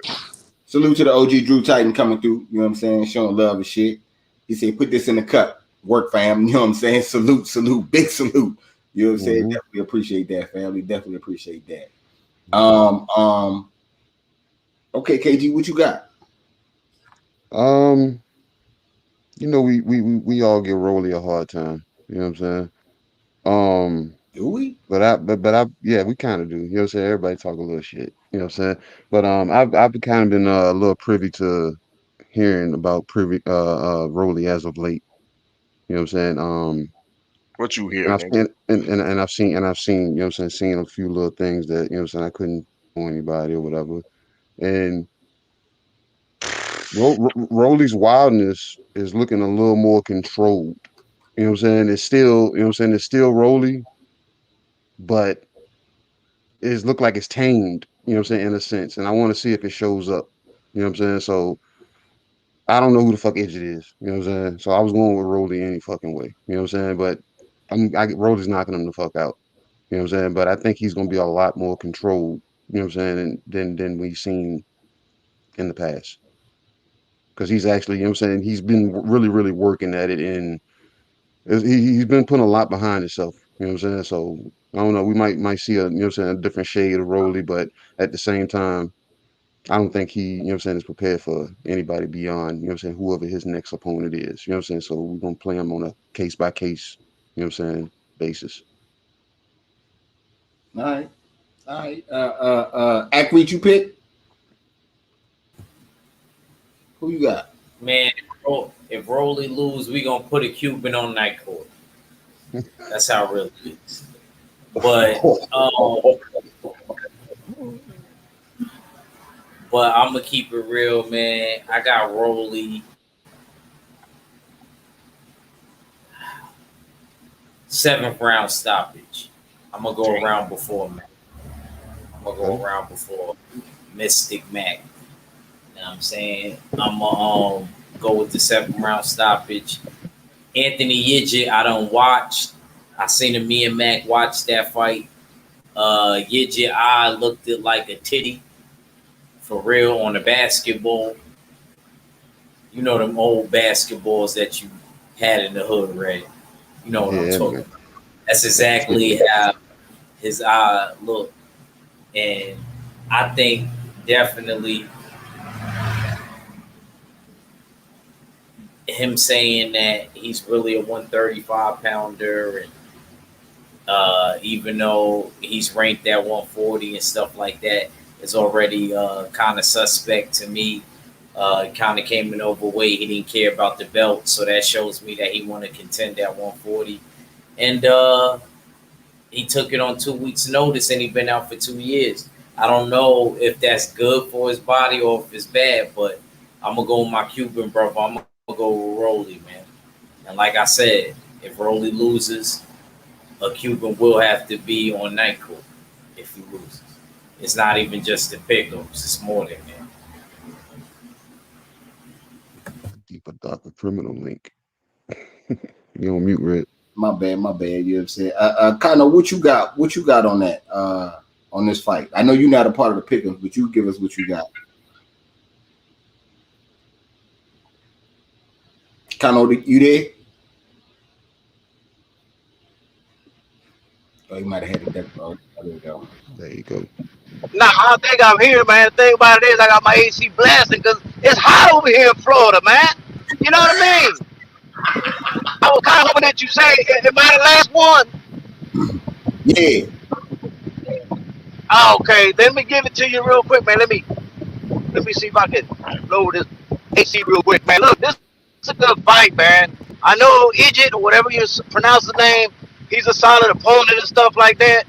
Salute to the OG Drew Titan coming through. You know what I'm saying? Showing love and shit. He said, put this in the cup. Work, fam. You know what I'm saying? Salute. Big salute. You know what I'm saying? Definitely appreciate that, family. Definitely appreciate that. Okay, KG, what you got? You know, we all give Rolly a hard time. You know what I'm saying? Do we? But I yeah, we kind of do. You know what I'm saying? Everybody talk a little shit. You know what I'm saying? But I've kind of been a little privy to hearing about Rolly as of late. You know what I'm saying? What you hear, and I've, nigga? and I've seen, you know what I'm saying, seeing a few little things that, you know what I'm saying, I couldn't tell anybody or whatever. And Rolly's wildness is looking a little more controlled. You know what I'm saying? It's still, you know what I'm saying? It's still Rolly, but it's look like it's tamed, you know what I'm saying, in a sense. And I want to see if it shows up. You know what I'm saying? So I don't know who the fuck Idget is. You know what I'm saying? So I was going with Rolly any fucking way. You know what I'm saying? But Rolly's knocking him the fuck out. You know what I'm saying? But I think he's gonna be a lot more controlled, you know what I'm saying, than we've seen in the past. Because he's actually, you know what I'm saying, he's been really, really working at it, and he's been putting a lot behind himself. You know what I'm saying? So I don't know. We might see a, you know what I'm saying, a different shade of Rolly, but at the same time, I don't think he, you know what I'm saying, is prepared for anybody beyond, you know what I'm saying, whoever his next opponent is. You know what I'm saying? So we're gonna play him on a case by case, you know what I'm saying, basis. All right. Ackreed, you pick? Who you got? Man, if Rolly lose, we gonna put a Cuban on night court. That's how it really is. But I'm gonna keep it real, man. I got Rolly 7th round stoppage. I'm gonna go around before Mac. I'm gonna go around before Mystic Mac. You know what I'm saying? I'm gonna go with the 7th round stoppage. Anthony Yidget, I don't watch. I seen him, me and Mac watch that fight. Yidget, I looked it like a titty. For real, on the basketball. You know them old basketballs that you had in the hood, right? You know what I'm talking about. That's exactly how his eye looked. And I think definitely him saying that he's really a 135 pounder, and even though he's ranked at 140 and stuff like that, is already kind of suspect to me. Kind of came in overweight. He didn't care about the belt, so that shows me that he want to contend at 140. And he took it on 2 weeks' notice, and he's been out for 2 years. I don't know if that's good for his body or if it's bad, but I'm gonna go with my Cuban brother. I'm gonna go with Rolly, man. And like I said, if Rolly loses, a Cuban will have to be on night court if he loses. It's not even just the pickups; it's more than that. Deeper, darker criminal link. You on mute, Red? My bad. You know what I'm saying? Kind of what you got on that, on this fight? I know you're not a part of the pick'em, but you give us what you got. Kind of, you there? Oh, you might have had it there, bro. There you go. There you go. Nah, I don't think I'm here, man. The thing about it is I got my AC blasting because it's hot over here in Florida, man. You know what I mean? I was kind of hoping that you say, am I the last one? Yeah. Oh, okay, let me give it to you real quick, man. Let me see if I can load this AC real quick, man. Look, this is a good fight, man. I know Idget, or whatever you pronounce the name, he's a solid opponent and stuff like that.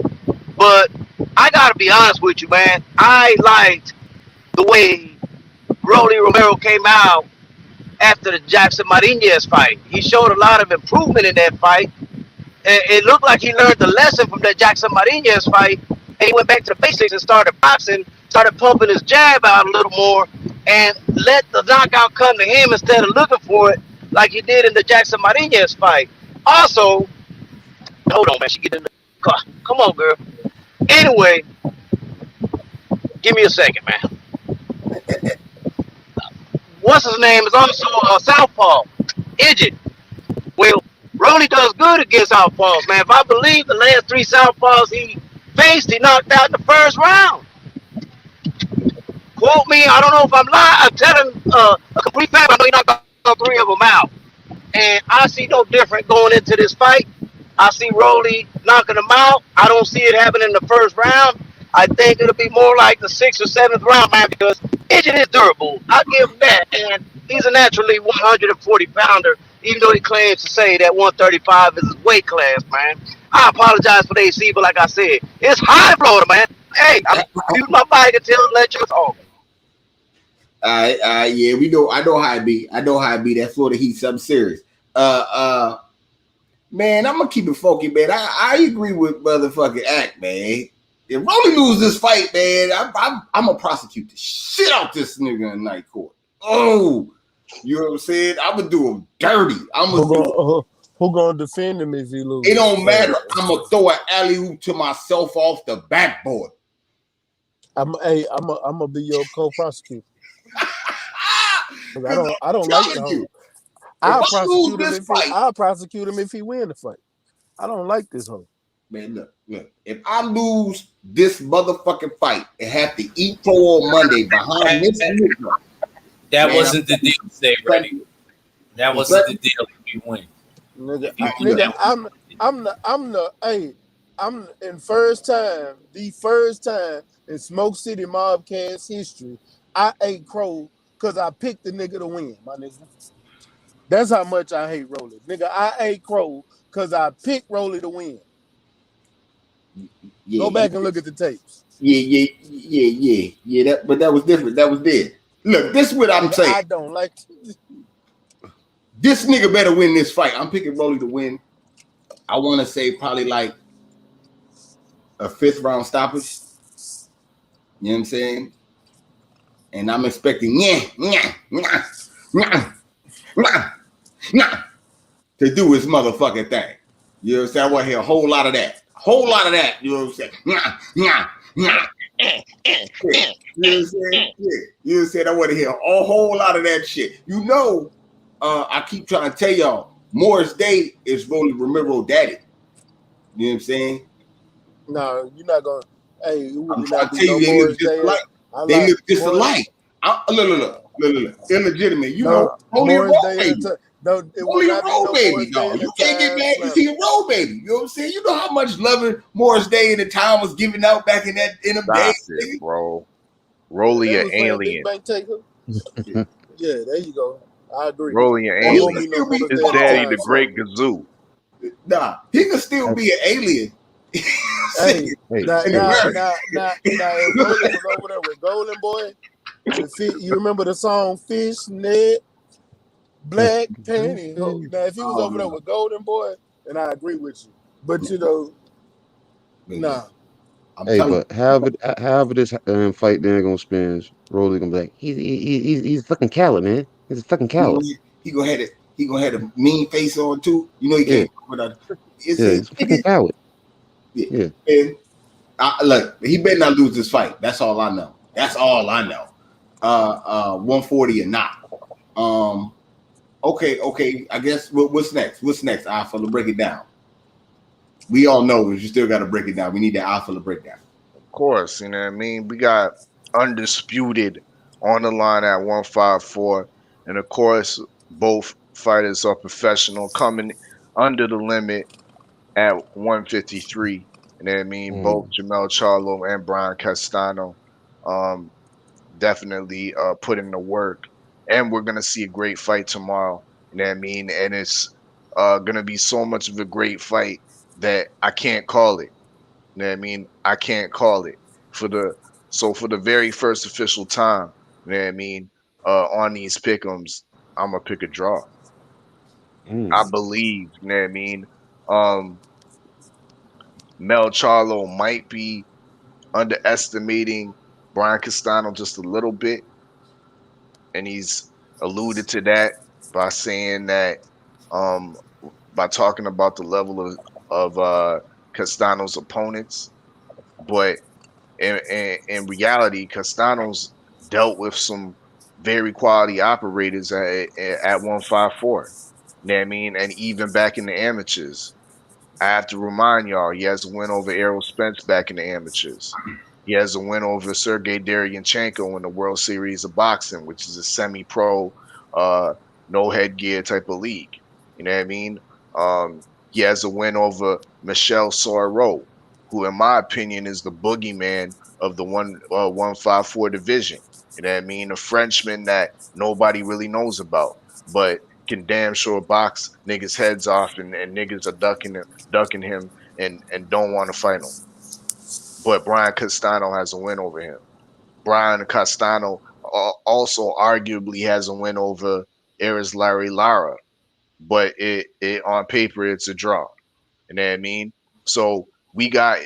But I gotta be honest with you, man. I liked the way Rolly Romero came out after the Jackson Marinez fight. He showed a lot of improvement in that fight. It looked like he learned the lesson from that Jackson Marinez fight, and he went back to the basics and started boxing, started pumping his jab out a little more, and let the knockout come to him instead of looking for it like he did in the Jackson Marinez fight. Also, hold on, man. She get in the car. Come on, girl. Anyway, give me a second, man. What's his name is also a southpaw, Idget. Well, Rolly does good against southpaws, man. If I believe the last 3 southpaws he faced, he knocked out in the first round. Quote me, I don't know if I'm lying. I'm telling a complete fact. I know he knocked all 3 of them out. And I see no different going into this fight. I see Rolly knocking him out. I don't see it happening in the first round. I think it'll be more like the 6th or 7th round, man, because Idget is durable. I'll give him that. And he's a naturally 140 pounder, even though he claims to say that 135 is his weight class, man. I apologize for the AC, but like I said, it's high in Florida, man. Hey, I'm muting my mic until let you talk. Yeah, we know. I know how it be. That Florida Heat something serious. Man, I'm gonna keep it funky, man. I agree with motherfucking Act, man. If Rolly lose this fight, man, I'm gonna prosecute the shit out this nigga in night court. Oh, you know what I'm saying? I'm gonna do him dirty. Who gonna defend him if he loses? It don't matter. I'm gonna throw an alley oop to myself off the backboard. I'm gonna be your co-prosecutor. I don't like the I'll prosecute him if he win the fight. I don't like this hoe. Man, look. If I lose this motherfucking fight and have to eat pro on Monday behind this nigga, that wasn't the deal, Stay Ready. That wasn't the deal if you win. I'm the first time in Smoke City Mobcast history, I ate crow because I picked the nigga to win, my nigga. That's how much I hate Rolly. Nigga, I ate crow because I picked Rolly to win. Go back and look at the tapes. Yeah. But that was different. That was dead. Look, this is what I'm saying. I don't like this nigga better win this fight. I'm picking Rolly to win. I want to say probably like a 5th round stoppage. You know what I'm saying? And I'm expecting to do his motherfucking thing. You know what I'm saying? I want to hear a whole lot of that. You know what I'm saying? You know what I'm saying? Yeah. You know what I'm saying? I want to hear a whole lot of that shit. You know, I keep trying to tell y'all, Morris Day is Rolly Romero daddy. You know what I'm saying? No, you're not gonna. Hey, I'm trying to tell you, they live just alike. They live just alike. Look. Illegitimate. You know, only a roll baby. Only a roll baby, dog. You can't get mad to see a roll baby. You know what I'm saying? You know how much loving Morris Day in the town was giving out back in them days, bro. Rolly an alien. Yeah, there you go. I agree. Rolly an alien. His daddy, the great Gazoo. Nah, he could still be an alien. Now, if Rolly was over there with Golden Boy, you remember the song Fish, Net, Black Penny? Now, if he was over there with Golden Boy, then I agree with you. But, you know, nah. But however this fight then gonna spin, Rolly gonna be like, he's fucking coward, man. He's a fucking coward. He gonna have a mean face on too. You know he can't. He's a fucking coward. Yeah. And look, he better not lose this fight. That's all I know. 140 or not. Okay. I guess what's next? I feel to break it down. We all know, but you still got to break it down. We need the alpha to break down. Of course, you know what I mean. We got undisputed on the line at 154, and of course, both fighters are professional, coming under the limit at 153. You know what I mean. Both Jamel Charlo and Brian Castano, definitely put in the work, and we're gonna see a great fight tomorrow. You know what I mean, and it's gonna be so much of a great fight that I can't call it. You know what I mean? I can't call it for the very first official time. You know what I mean? On these pickums, I'm gonna pick a draw. I believe. You know what I mean? Mel Charlo might be underestimating Brian Castano just a little bit, and he's alluded to that by saying that by talking about the level of Castano's opponents, but in reality, Castano's dealt with some very quality operators at 154. You know what I mean? And even back in the amateurs, I have to remind y'all, he has a win over Errol Spence back in the amateurs. He has a win over Sergey Deryanchenko in the World Series of Boxing, which is a semi-pro, no headgear type of league. You know what I mean? He has a win over Michel Soro, who, in my opinion, is the boogeyman of the 154 division. You know what I mean? A Frenchman that nobody really knows about, but can damn sure box niggas' heads off, and niggas are ducking him and don't want to fight him. But Brian Castano has a win over him. Brian Castano also arguably has a win over Aris Larry Lara, but it on paper it's a draw. You know what I mean? So we got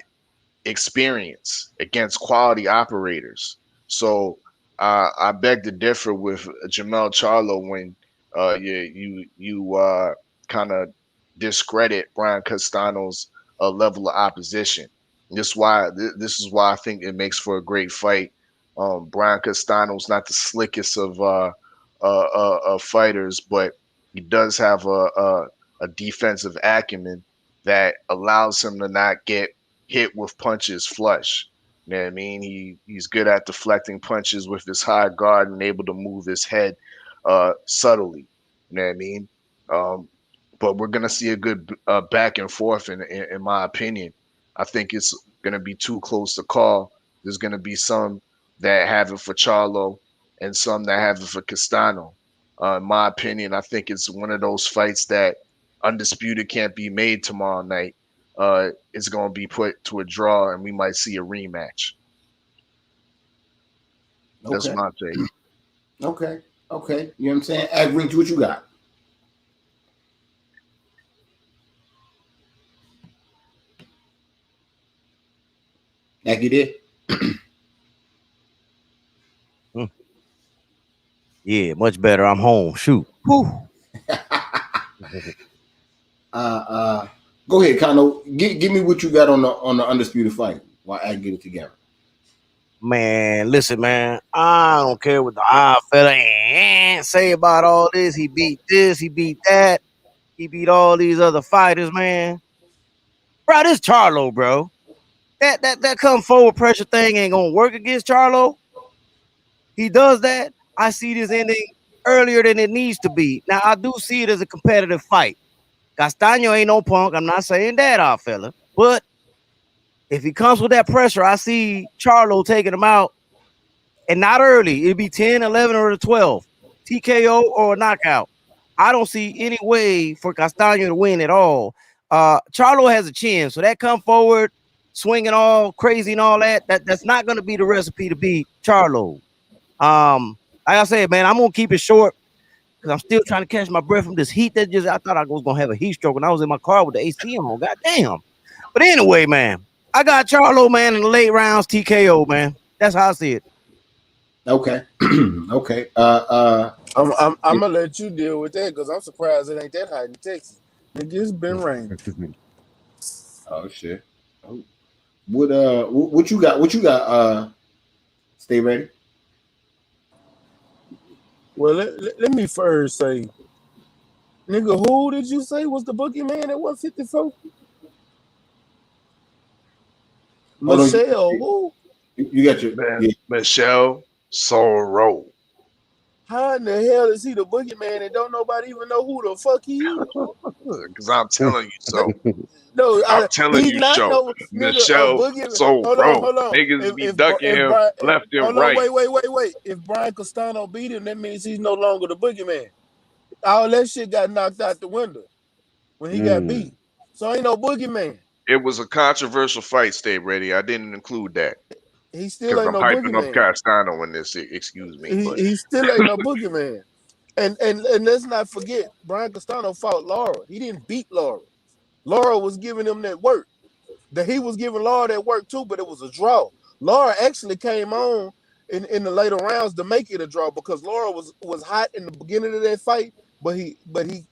experience against quality operators. So I beg to differ with Jamel Charlo when you kind of discredit Brian Castano's level of opposition. This is why I think it makes for a great fight. Brian Castano's not the slickest of fighters, but he does have a defensive acumen that allows him to not get hit with punches flush. You know what I mean? He's good at deflecting punches with his high guard and able to move his head subtly. You know what I mean? But we're gonna see a good back and forth in my opinion. I think it's gonna be too close to call. There's gonna be some that have it for Charlo and some that have it for Castano. In my opinion, I think it's one of those fights that undisputed can't be made tomorrow night. It's going to be put to a draw, and we might see a rematch. That's Okay. my take. Okay. You know what I'm saying? Average, what you got? Like you did? Yeah, much better. I'm home. Shoot. Whew. Go ahead, Kano. Give me what you got on the undisputed fight while I get it together. Man, listen, man. I don't care what the fella say about all this. He beat this, he beat that, he beat all these other fighters, man. Bro, this Charlo, bro. That come forward pressure thing ain't gonna work against Charlo. He does that. I see this ending earlier than it needs to be. Now I do see it as a competitive fight. Castaño ain't no punk. I'm not saying that, fella. But if he comes with that pressure, I see Charlo taking him out. And not early. It'd be 10, 11, or a 12. TKO or a knockout. I don't see any way for Castaño to win at all. Charlo has a chin, so that come forward, swinging all crazy and all that's not going to be the recipe to beat Charlo. Like I said, man, I'm going to keep it short because I'm still trying to catch my breath from this heat that I thought I was going to have a heat stroke when I was in my car with the AC on. God damn. But anyway, man, I got Charlo, man, in the late rounds, TKO, man. That's how I see it. Okay. Okay. I'm gonna let you deal with that because I'm surprised it ain't that hot in Texas. Nigga, it's been raining. Oh shit. Oh. What you got? What you got? Stay ready. Well, let me first say, nigga, who did you say was the boogeyman at 154? Michelle, who? You got your Michelle Sorrow. How in the hell is he the boogeyman and don't nobody even know who the fuck he is? Because I'm telling you so. No, I'm telling you so. No, Michelle Sorrow. Hold on. Niggas be ducking him left and right. Wait. If Brian Castano beat him, that means he's no longer the boogeyman. All that shit got knocked out the window when he got beat. So ain't no boogeyman. It was a controversial fight. Stay ready. I didn't include that. He still ain't I'm no hyping boogeyman. up Castano in this. Excuse me. He still ain't no boogeyman. And let's not forget, Brian Castano fought Laura. He didn't beat Laura. Laura was giving him that work. That he was giving Laura that work too, but it was a draw. Laura actually came on in the later rounds to make it a draw because Laura was hot in the beginning of that fight, but he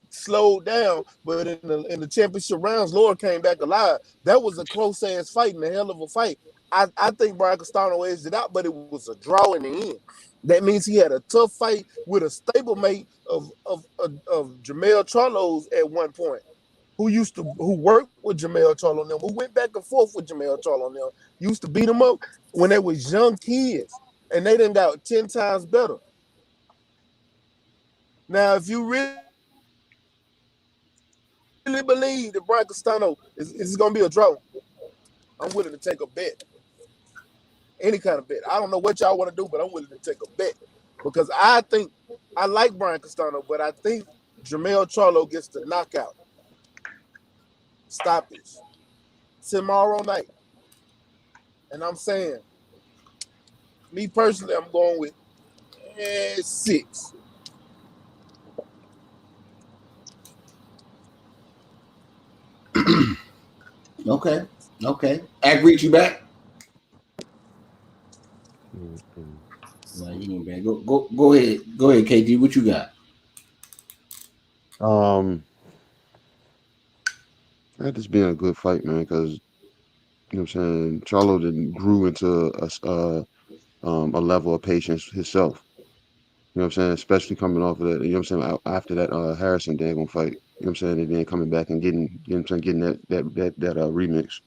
slowed down. But in the championship rounds, Laura came back alive. That was a close ass fight and a hell of a fight. I think Brian Castano edged it out, but it was a draw in the end. That means he had a tough fight with a stablemate of Jamel Charlo's at one point, who worked with Jamel Charlo and them, who went back and forth with Jamel Charlo and them, used to beat them up when they was young kids, and they done got 10 times better. Now, if you really believe that Brian Castano is going to be a draw, I'm willing to take a bet. Any kind of bet. I don't know what y'all want to do, but I'm willing to take a bet because I think I like Brian Castano, but I think Jamel Charlo gets the knockout. Stoppage tomorrow night. And I'm saying, me personally, I'm going with And 6. Okay. Agreed, you back? No, you ain't back. Go ahead. Go ahead, KG. What you got? That just been a good fight, man, because you know what I'm saying, Charlo then grew into a level of patience himself. You know what I'm saying? Especially coming off of that, you know what I'm saying, after that Harrison daggone fight. You know what I'm saying? And then coming back and getting, you know what I'm saying, getting that remix.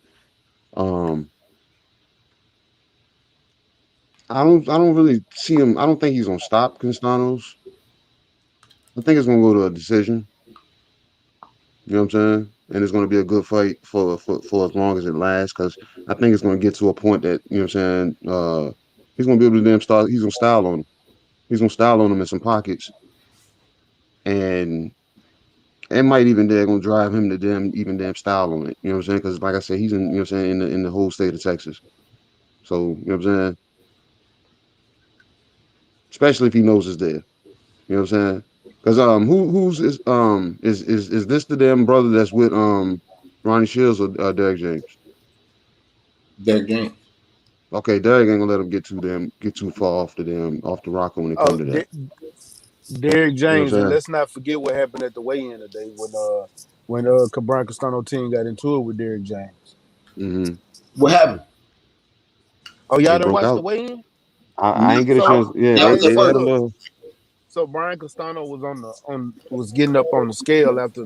I don't really see him. I don't think he's gonna stop Castanos. I think it's gonna go to a decision. You know what I'm saying? And it's gonna be a good fight for as long as it lasts, because I think it's gonna get to a point that, you know what I'm saying, he's gonna be able to damn start. He's gonna style on him. He's gonna style on him in some pockets, and it might even gonna drive him to damn style on it. You know what I'm saying? Because like I said, he's in, you know what I'm saying, in the whole state of Texas. So you know what I'm saying. Especially if he knows it's there. You know what I'm saying? Because who's is this the damn brother that's with Ronnie Shields or Derek James? Derek James. Okay, Derek ain't gonna let him get too far off the rocker when it comes to that. Derek James, You know and let's not forget what happened at the weigh-in today when Cabran Castano team got into it with Derek James. Mm-hmm. What happened? Oh, y'all They didn't broke watch out. the weigh-in? I ain't get a chance. Yeah, they had a little. So Brian Castano was getting up on the scale after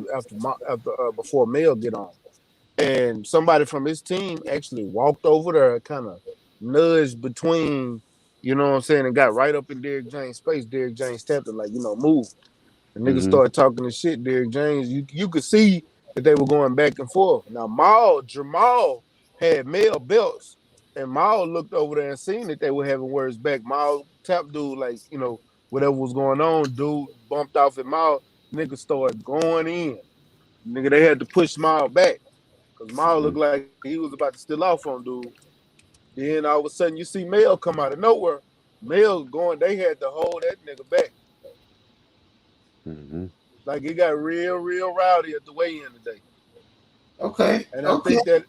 before Mel get on, and somebody from his team actually walked over there, kind of nudged between, you know what I'm saying, and got right up in Derek James' space. Derek James tapped it like, move. The niggas started talking to shit. Derek James, you could see that they were going back and forth. Now Jamal had male belts, and Maul looked over there and seen that they were having words back. Maul tapped dude like, whatever was going on. Dude bumped off at Maul. Niggas started going in. Nigga, they had to push Maul back because Maul looked like he was about to steal off on dude. Then all of a sudden you see Mel come out of nowhere. Mel going, they had to hold that nigga back. Like it got real rowdy at the weigh-in today. Okay. And I think that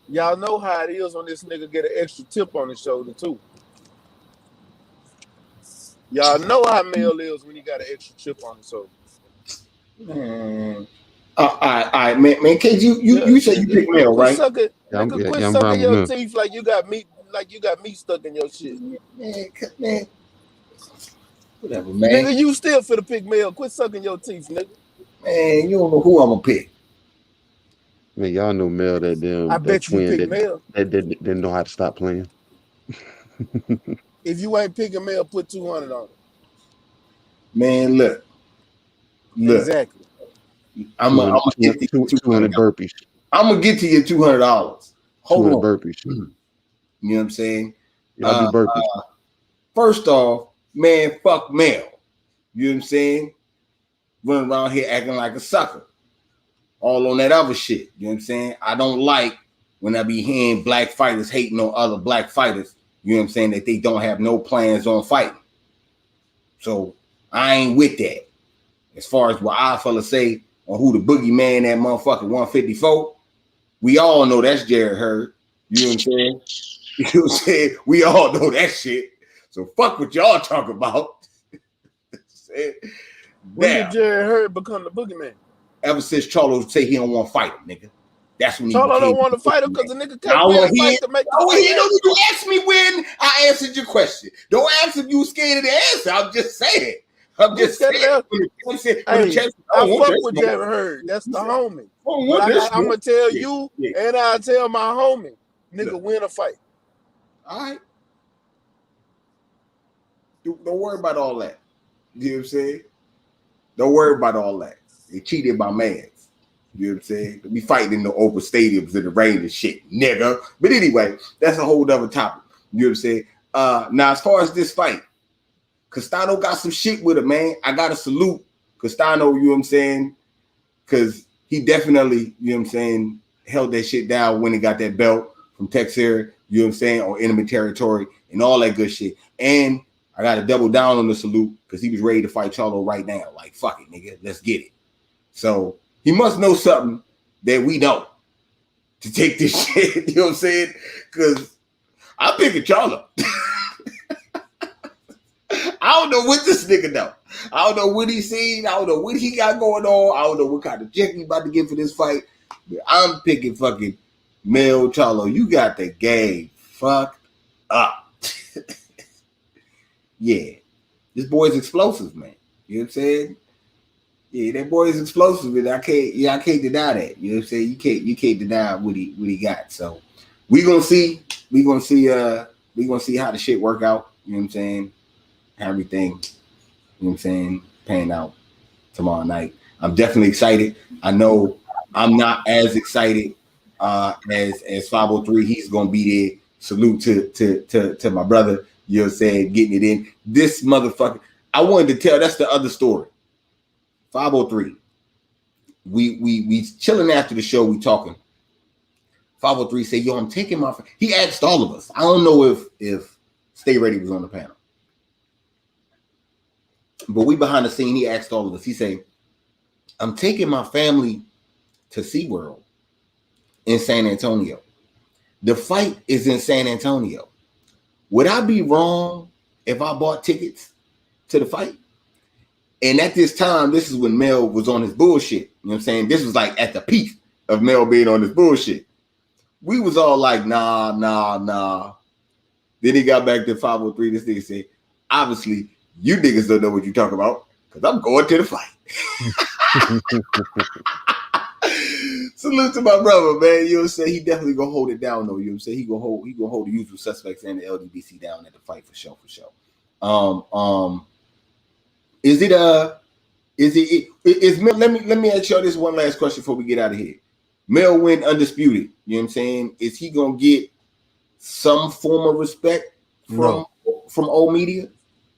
y'all know how it is when this nigga get an extra tip on his shoulder too. Y'all know how Mel is when he got an extra chip on his shoulder. Man. All right, man. KG, you said you pick Mel, right? Quit sucking your teeth like you got meat stuck in your shit. Man. Whatever, man. Nigga, you still finna pick Mel. Quit sucking your teeth, nigga. Man, you don't know who I'm gonna pick. Man, y'all know Mel, I bet you pick Mel. That didn't know how to stop playing. If you ain't picking Mel, put 200 on it. Man, look. Exactly. I'm gonna get to 200 burpees. I'm gonna get to your $200. Hold on. Burpees. You know what I'm saying? Y'all do burpees. First off, man, fuck Mel. You know what I'm saying? Running around here acting like a sucker. All on that other shit. You know what I'm saying? I don't like when I be hearing black fighters hating on other black fighters. You know what I'm saying? That they don't have no plans on fighting. So I ain't with that. As far as what our fellas say on who the boogeyman that motherfucker 154, we all know that's Jared Hurd. You know what I'm saying? You know what I'm saying? We all know that shit. So fuck what y'all talk about. When did Jared Hurd become the boogeyman? Ever since Charlo say he don't want to fight him, nigga. That's when he Charlo don't want to fight him because the nigga can't fight to make the fight. You asked me when I answered your question. Don't ask if you scared of the answer. I'm just saying. I'm just saying. I fuck with Jared Hurd. That's the homie. I'm going to tell you and I'll tell my homie, nigga, win a fight. All right. Don't worry about all that. You know what I'm saying? Don't worry about all that. They cheated my mans. You know what I'm saying? We fighting in the open stadiums in the rain and shit, nigga. But anyway, that's a whole other topic. You know what I'm saying? Now, as far as this fight, Castano got some shit with it, man. I got to salute Castano, you know what I'm saying? Because he definitely, you know what I'm saying, held that shit down when he got that belt from Texas, you know what I'm saying, or enemy territory and all that good shit. And I got to double down on the salute because he was ready to fight Charlo right now. Like, fuck it, nigga, let's get it. So he must know something that we don't to take this shit. You know what I'm saying? Because I'm picking Charlo. I don't know what this nigga know. I don't know what he seen. I don't know what he got going on. I don't know what kind of check he about to get for this fight. But I'm picking fucking Mel Charlo. You got the game fucked up. Yeah. This boy's explosive, man. You know what I'm saying? Yeah, that boy is explosive, and I can't deny that. You know what I'm saying? You can't deny what he got. So we're gonna see how the shit work out. You know what I'm saying? Everything, you know what I'm saying, pan out tomorrow night. I'm definitely excited. I know I'm not as excited as 503. He's gonna be there. Salute to my brother, you know what I'm saying, getting it in. This motherfucker, I wanted to tell, that's the other story. 503. We chilling after the show, we talking. 503 said, yo, I'm taking my, he asked all of us. I don't know if Stay Ready was on the panel. But we behind the scene, he asked all of us. He said, I'm taking my family to SeaWorld in San Antonio. The fight is in San Antonio. Would I be wrong if I bought tickets to the fight? And at this time, this is when Mel was on his bullshit. You know what I'm saying? This was like at the peak of Mel being on his bullshit. We was all like, nah. Then he got back to 503. This nigga said, obviously, you niggas don't know what you're talking about because I'm going to the fight. Salute to my brother, man. You know what I'm saying? He definitely gonna hold it down, though. You know what I'm saying? He gonna hold the usual suspects and the LDBC down at the fight for sure. Let me ask y'all this one last question before we get out of here. Mel win undisputed. You know what I'm saying? Is he gonna get some form of respect from old media?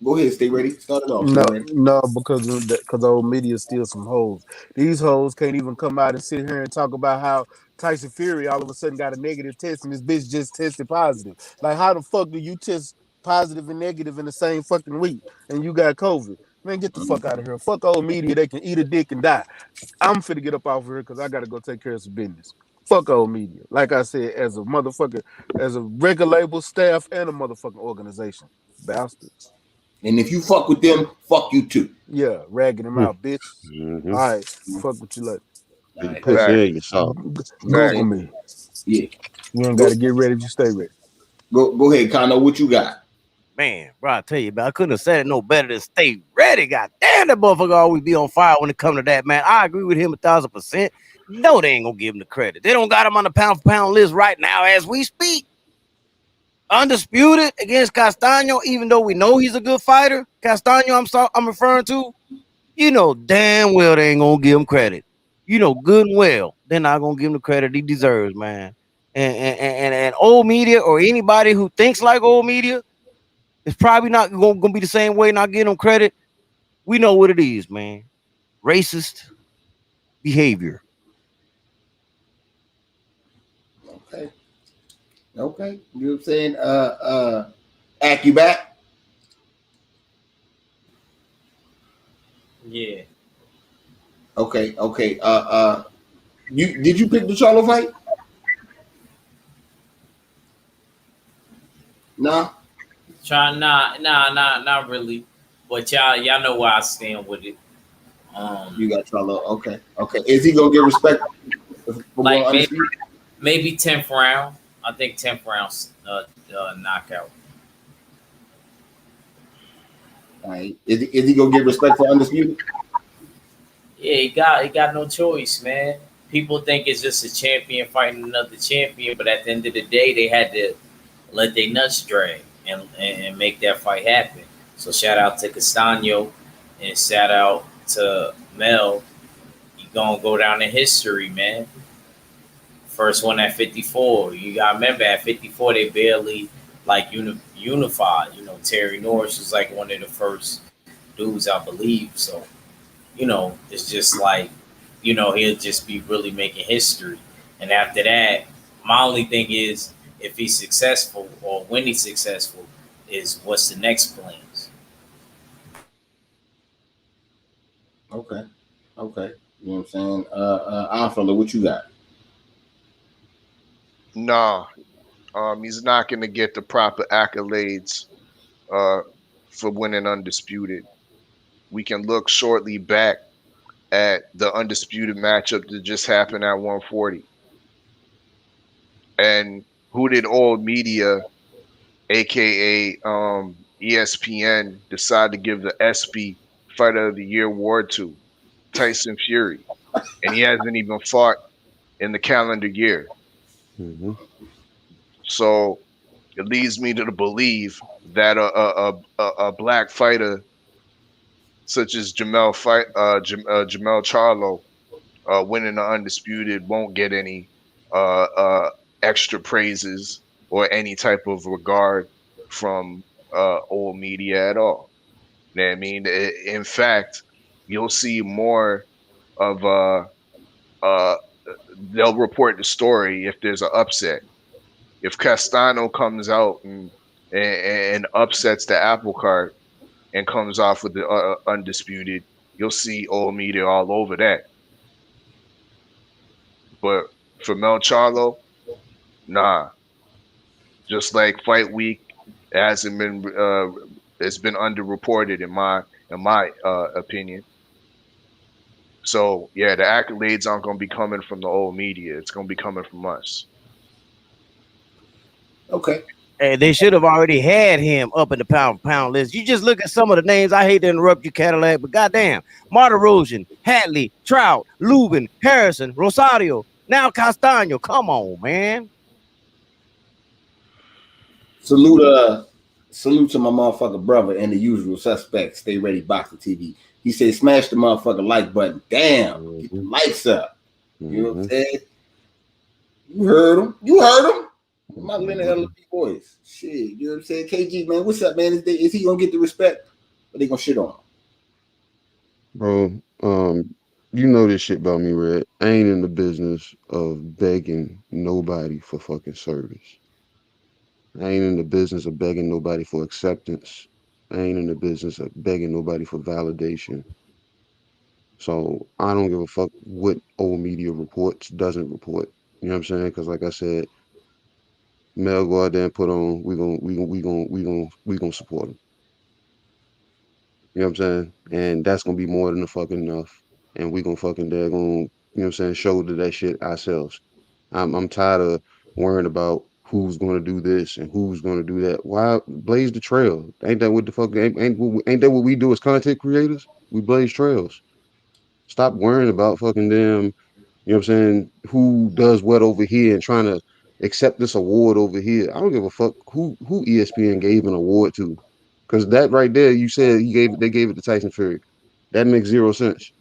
Go ahead, Stay Ready. Start it off. No, because old media steal some hoes. These hoes can't even come out and sit here and talk about how Tyson Fury all of a sudden got a negative test and this bitch just tested positive. Like, how the fuck do you test positive and negative in the same fucking week and you got COVID? Man, get the fuck out of here. Fuck old media. They can eat a dick and die. I'm finna get up off of here because I gotta go take care of some business. Fuck old media. Like I said, as a motherfucker, as a record label, staff, and a motherfucking organization. Bastards. And if you fuck with them, fuck you too. Yeah, ragging them out, bitch. Mm-hmm. All right, fuck what you like. Right. Pussy in your soul. Google me. Yeah. You ain't got to get ready if you stay ready. Go ahead, Kano. What you got? Man, bro, I tell you, man, I couldn't have said it no better than Stay Ready. God damn, that motherfucker always be on fire when it comes to that, man. I agree with him 1,000%. No, they ain't gonna give him the credit. They don't got him on the pound for pound list right now as we speak. Undisputed against Castaño, even though we know he's a good fighter. Castaño, I'm referring to. You know damn well they ain't gonna give him credit. You know good and well they're not gonna give him the credit he deserves, man. And old media or anybody who thinks like old media, it's probably not gonna be the same way. Not giving him credit. We know what it is, man. Racist behavior. Okay. You know what I'm saying? Ack, you back? Yeah. Okay. Did you pick the Charlo fight? Nah. Not really. But y'all know where I stand with it. You got Charlo. Okay. Is he gonna get respect? Like maybe 10th round. I think 10th round knockout. All right. Is he gonna get respect for undisputed? Yeah, he got no choice, man. People think it's just a champion fighting another champion, but at the end of the day, they had to let their nuts drag and make that fight happen. So shout out to Castaño and shout out to Mel. You gonna go down in history, man. First one at 54. You gotta remember at 54 they barely like unified. You know, Terry Norris was like one of the first dudes, I believe. So, you know, it's just like, you know, he'll just be really making history. And after that, my only thing is if he's successful or when he's successful is what's the next plans. Okay. You know what I'm saying? Alpha, what you got? Nah, he's not going to get the proper accolades for winning undisputed. We can look shortly back at the undisputed matchup that just happened at 140. And who did all media, aka ESPN, decide to give the SB Fighter of the Year award to? Tyson Fury. And he hasn't even fought in the calendar year. Mm-hmm. So it leads me to believe that a black fighter such as Jamel Charlo winning the undisputed won't get any extra praises or any type of regard from old media at all. You know what I mean? In fact, you'll see more of they'll report the story if there's an upset. If Castano comes out and upsets the apple cart and comes off with the undisputed, you'll see old media all over that. But for Mel Charlo, nah. Just like Fight Week, it hasn't been it's been underreported in my opinion. So yeah, the accolades aren't going to be coming from the old media. It's going to be coming from us. Okay. Hey, they should have already had him up in the pound list. You just look at some of the names. I hate to interrupt you, Cadillac, but goddamn, Martirosian, Hatley, Trout, Lubin, Harrison, Rosario, now Castaño. Come on, man. Salute to my motherfucker brother and the usual suspects. Stay ready, Boxing TV. He said, smash the motherfucking like button. Damn, get the lights up. You know what I'm saying? You heard him. My little LP boys. Shit, you know what I'm saying? KG, man, what's up, man? Is he gonna get the respect? Or they gonna shit on him? Bro, you know this shit about me, Red. I ain't in the business of begging nobody for fucking service. I ain't in the business of begging nobody for acceptance. I ain't in the business of begging nobody for validation. So I don't give a fuck what old media reports, doesn't report. You know what I'm saying? Because like I said, Mel go out there and put on, we gonna support him. You know what I'm saying? And that's gonna be more than fucking enough. And we gonna fucking you know what I'm saying, shoulder that shit ourselves. I'm tired of worrying about who's gonna do this and who's gonna do that. Why blaze the trail? Ain't that what the fuck ain't that what we do as content creators? We blaze trails. Stop worrying about fucking them, you know what I'm saying, who does what over here and trying to accept this award over here. I don't give a fuck who ESPN gave an award to. Because that right there, you said they gave it to Tyson Fury. That makes zero sense.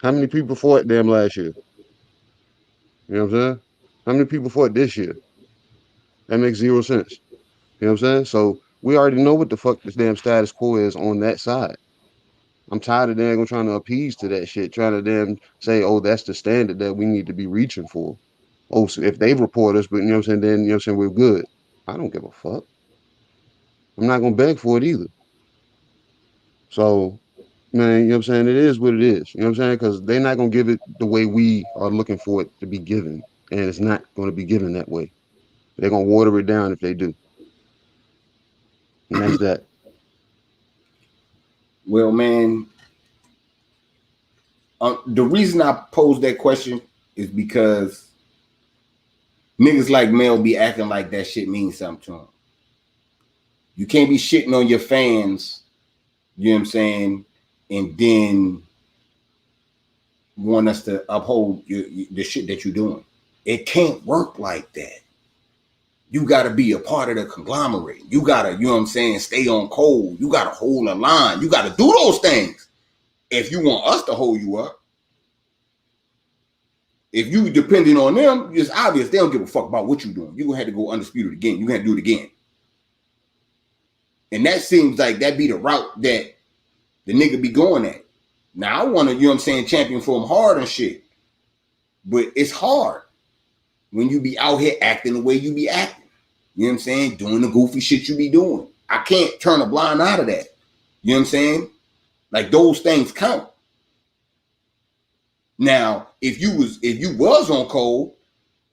How many people fought them last year? You know what I'm saying? How many people fought this year? That makes zero sense. You know what I'm saying? So we already know what the fuck this damn status quo is on that side. I'm tired of them trying to appease to that shit, trying to them say, oh, that's the standard that we need to be reaching for. Oh, so if they report us, but you know what I'm saying, then you know what I'm saying, we're good. I don't give a fuck. I'm not gonna beg for it either. So, man, you know what I'm saying? It is what it is. You know what I'm saying? Because they're not gonna give it the way we are looking for it to be given. And it's not gonna be given that way. They're gonna water it down if they do. And that's that. Well, man, the reason I posed that question is because niggas like Mel be acting like that shit means something to him. You can't be shitting on your fans, you know what I'm saying, and then want us to uphold the shit that you're doing. It can't work like that. You got to be a part of the conglomerate. You got to, you know what I'm saying, stay on code. You got to hold a line. You got to do those things if you want us to hold you up. If you depending on them, it's obvious they don't give a fuck about what you're doing. You're going to have to go undisputed again. You're going to do it again. And that seems like that be the route that the nigga be going at. Now, I want to, you know what I'm saying, champion for him hard and shit. But it's hard when you be out here acting the way you be acting. You know what I'm saying? Doing the goofy shit you be doing. I can't turn a blind eye to that. You know what I'm saying? Like, those things count. Now, if you was on cold,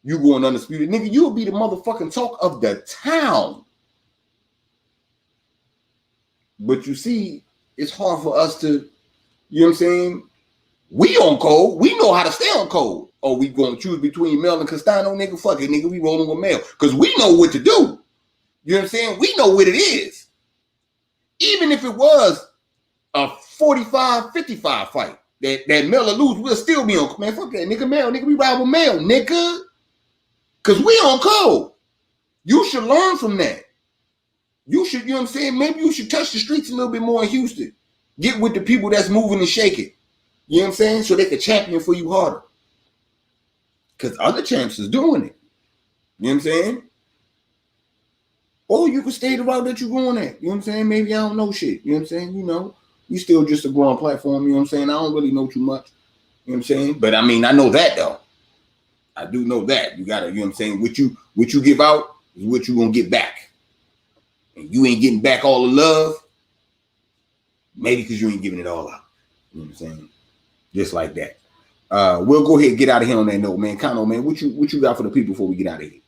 you going undisputed, nigga, you would be the motherfucking talk of the town. But you see, it's hard for us to, you know what I'm saying? We on cold. We know how to stay on cold. Oh, we going to choose between Mel and Castano, nigga? Fuck it, nigga. We rolling with Mel. Because we know what to do. You know what I'm saying? We know what it is. Even if it was a 45-55 fight, that Mel or lose, we'll still be on, man, fuck that, nigga, Mel, nigga, we ride with Mel, nigga. Because we on cold. You should learn from that. You should, you know what I'm saying? Maybe you should touch the streets a little bit more in Houston. Get with the people that's moving and shaking. You know what I'm saying? So they can champion for you harder. Because other champs is doing it. You know what I'm saying? Or you can stay the route that you're going at. You know what I'm saying? Maybe I don't know shit. You know what I'm saying? You know, you still just a growing platform. You know what I'm saying? I don't really know too much. You know what I'm saying? But I mean, I know that though. I do know that. You gotta, you know what I'm saying? What you give out is what you gonna get back. And you ain't getting back all the love. Maybe because you ain't giving it all out. You know what I'm saying? Just like that. We'll go ahead and get out of here on that note, man. Kano, man, what you got for the people before we get out of here?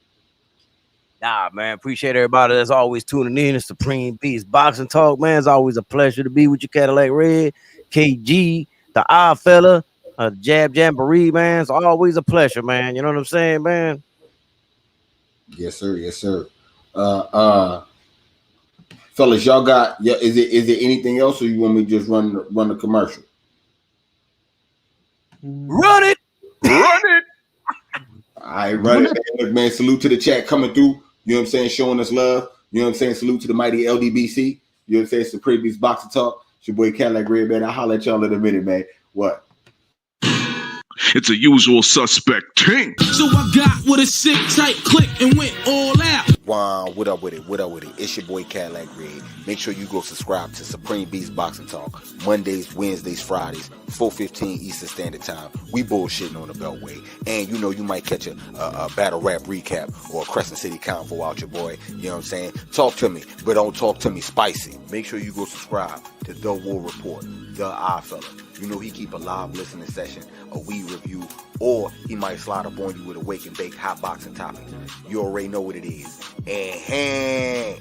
Nah, man, appreciate everybody that's always tuning in. It's Supreme Beats Boxing Talk, man. It's always a pleasure to be with you, Cadillac Red, KG, the Odd Fella, Jab Jamboree, man. It's always a pleasure, man. You know what I'm saying, man? Yes, sir. Yes, sir. Fellas, y'all got, yeah, is there anything else, or you want me to just run the commercial? Run it. Run it. All right, run it. Look, man, salute to the chat coming through. You know what I'm saying? Showing us love. You know what I'm saying? Salute to the mighty LDBC. You know what I'm saying? Supreme Beats Boxing Talk. It's your boy Cadillac Red, man. I'll holler at y'all in a minute, man. What? It's a usual suspect ting. So I got with a sick tight click and went all out. Wow, what up with it? What up with it? It's your boy Cadillac Red. Make sure you go subscribe to Supreme Beats Boxing Talk. Mondays, Wednesdays, Fridays, 4:15 Eastern Standard Time. We bullshitting on the Beltway. And you know you might catch a battle rap recap or a Crescent City convo out your boy. You know what I'm saying? Talk to me, but don't talk to me spicy. Make sure you go subscribe to The War Report, The Odd Fella. You know he keep a live listening session, a weed review, or he might slide up on you with a wake and bake hot boxing topic. You already know what it is. And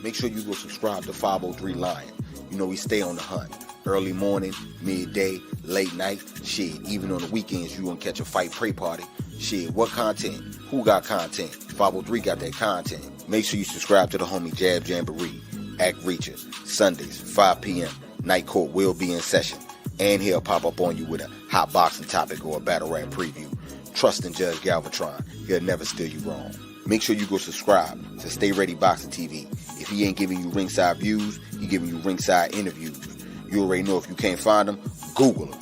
make sure you go subscribe to 503 Lion. You know we stay on the hunt. Early morning, midday, late night. Shit, even on the weekends you gonna catch a fight pray party. Shit, what content? Who got content? 503 got that content. Make sure you subscribe to the homie Jab Jamboree, Act Reacher, Sundays, 5 p.m. Night Court will be in session. And he'll pop up on you with a hot boxing topic or a battle rap preview. Trust in Judge Galvatron. He'll never steer you wrong. Make sure you go subscribe to Stay Ready Boxing TV. If he ain't giving you ringside views, he giving you ringside interviews. You already know if you can't find them, Google them.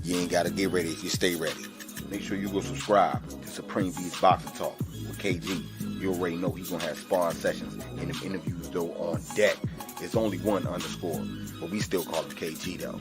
You ain't got to get ready if you stay ready. Make sure you go subscribe to Supreme Beats Boxing Talk with KG. You already know he's going to have sparring sessions and them interviews, though, on deck. It's only one underscore, but we still call him KG, though.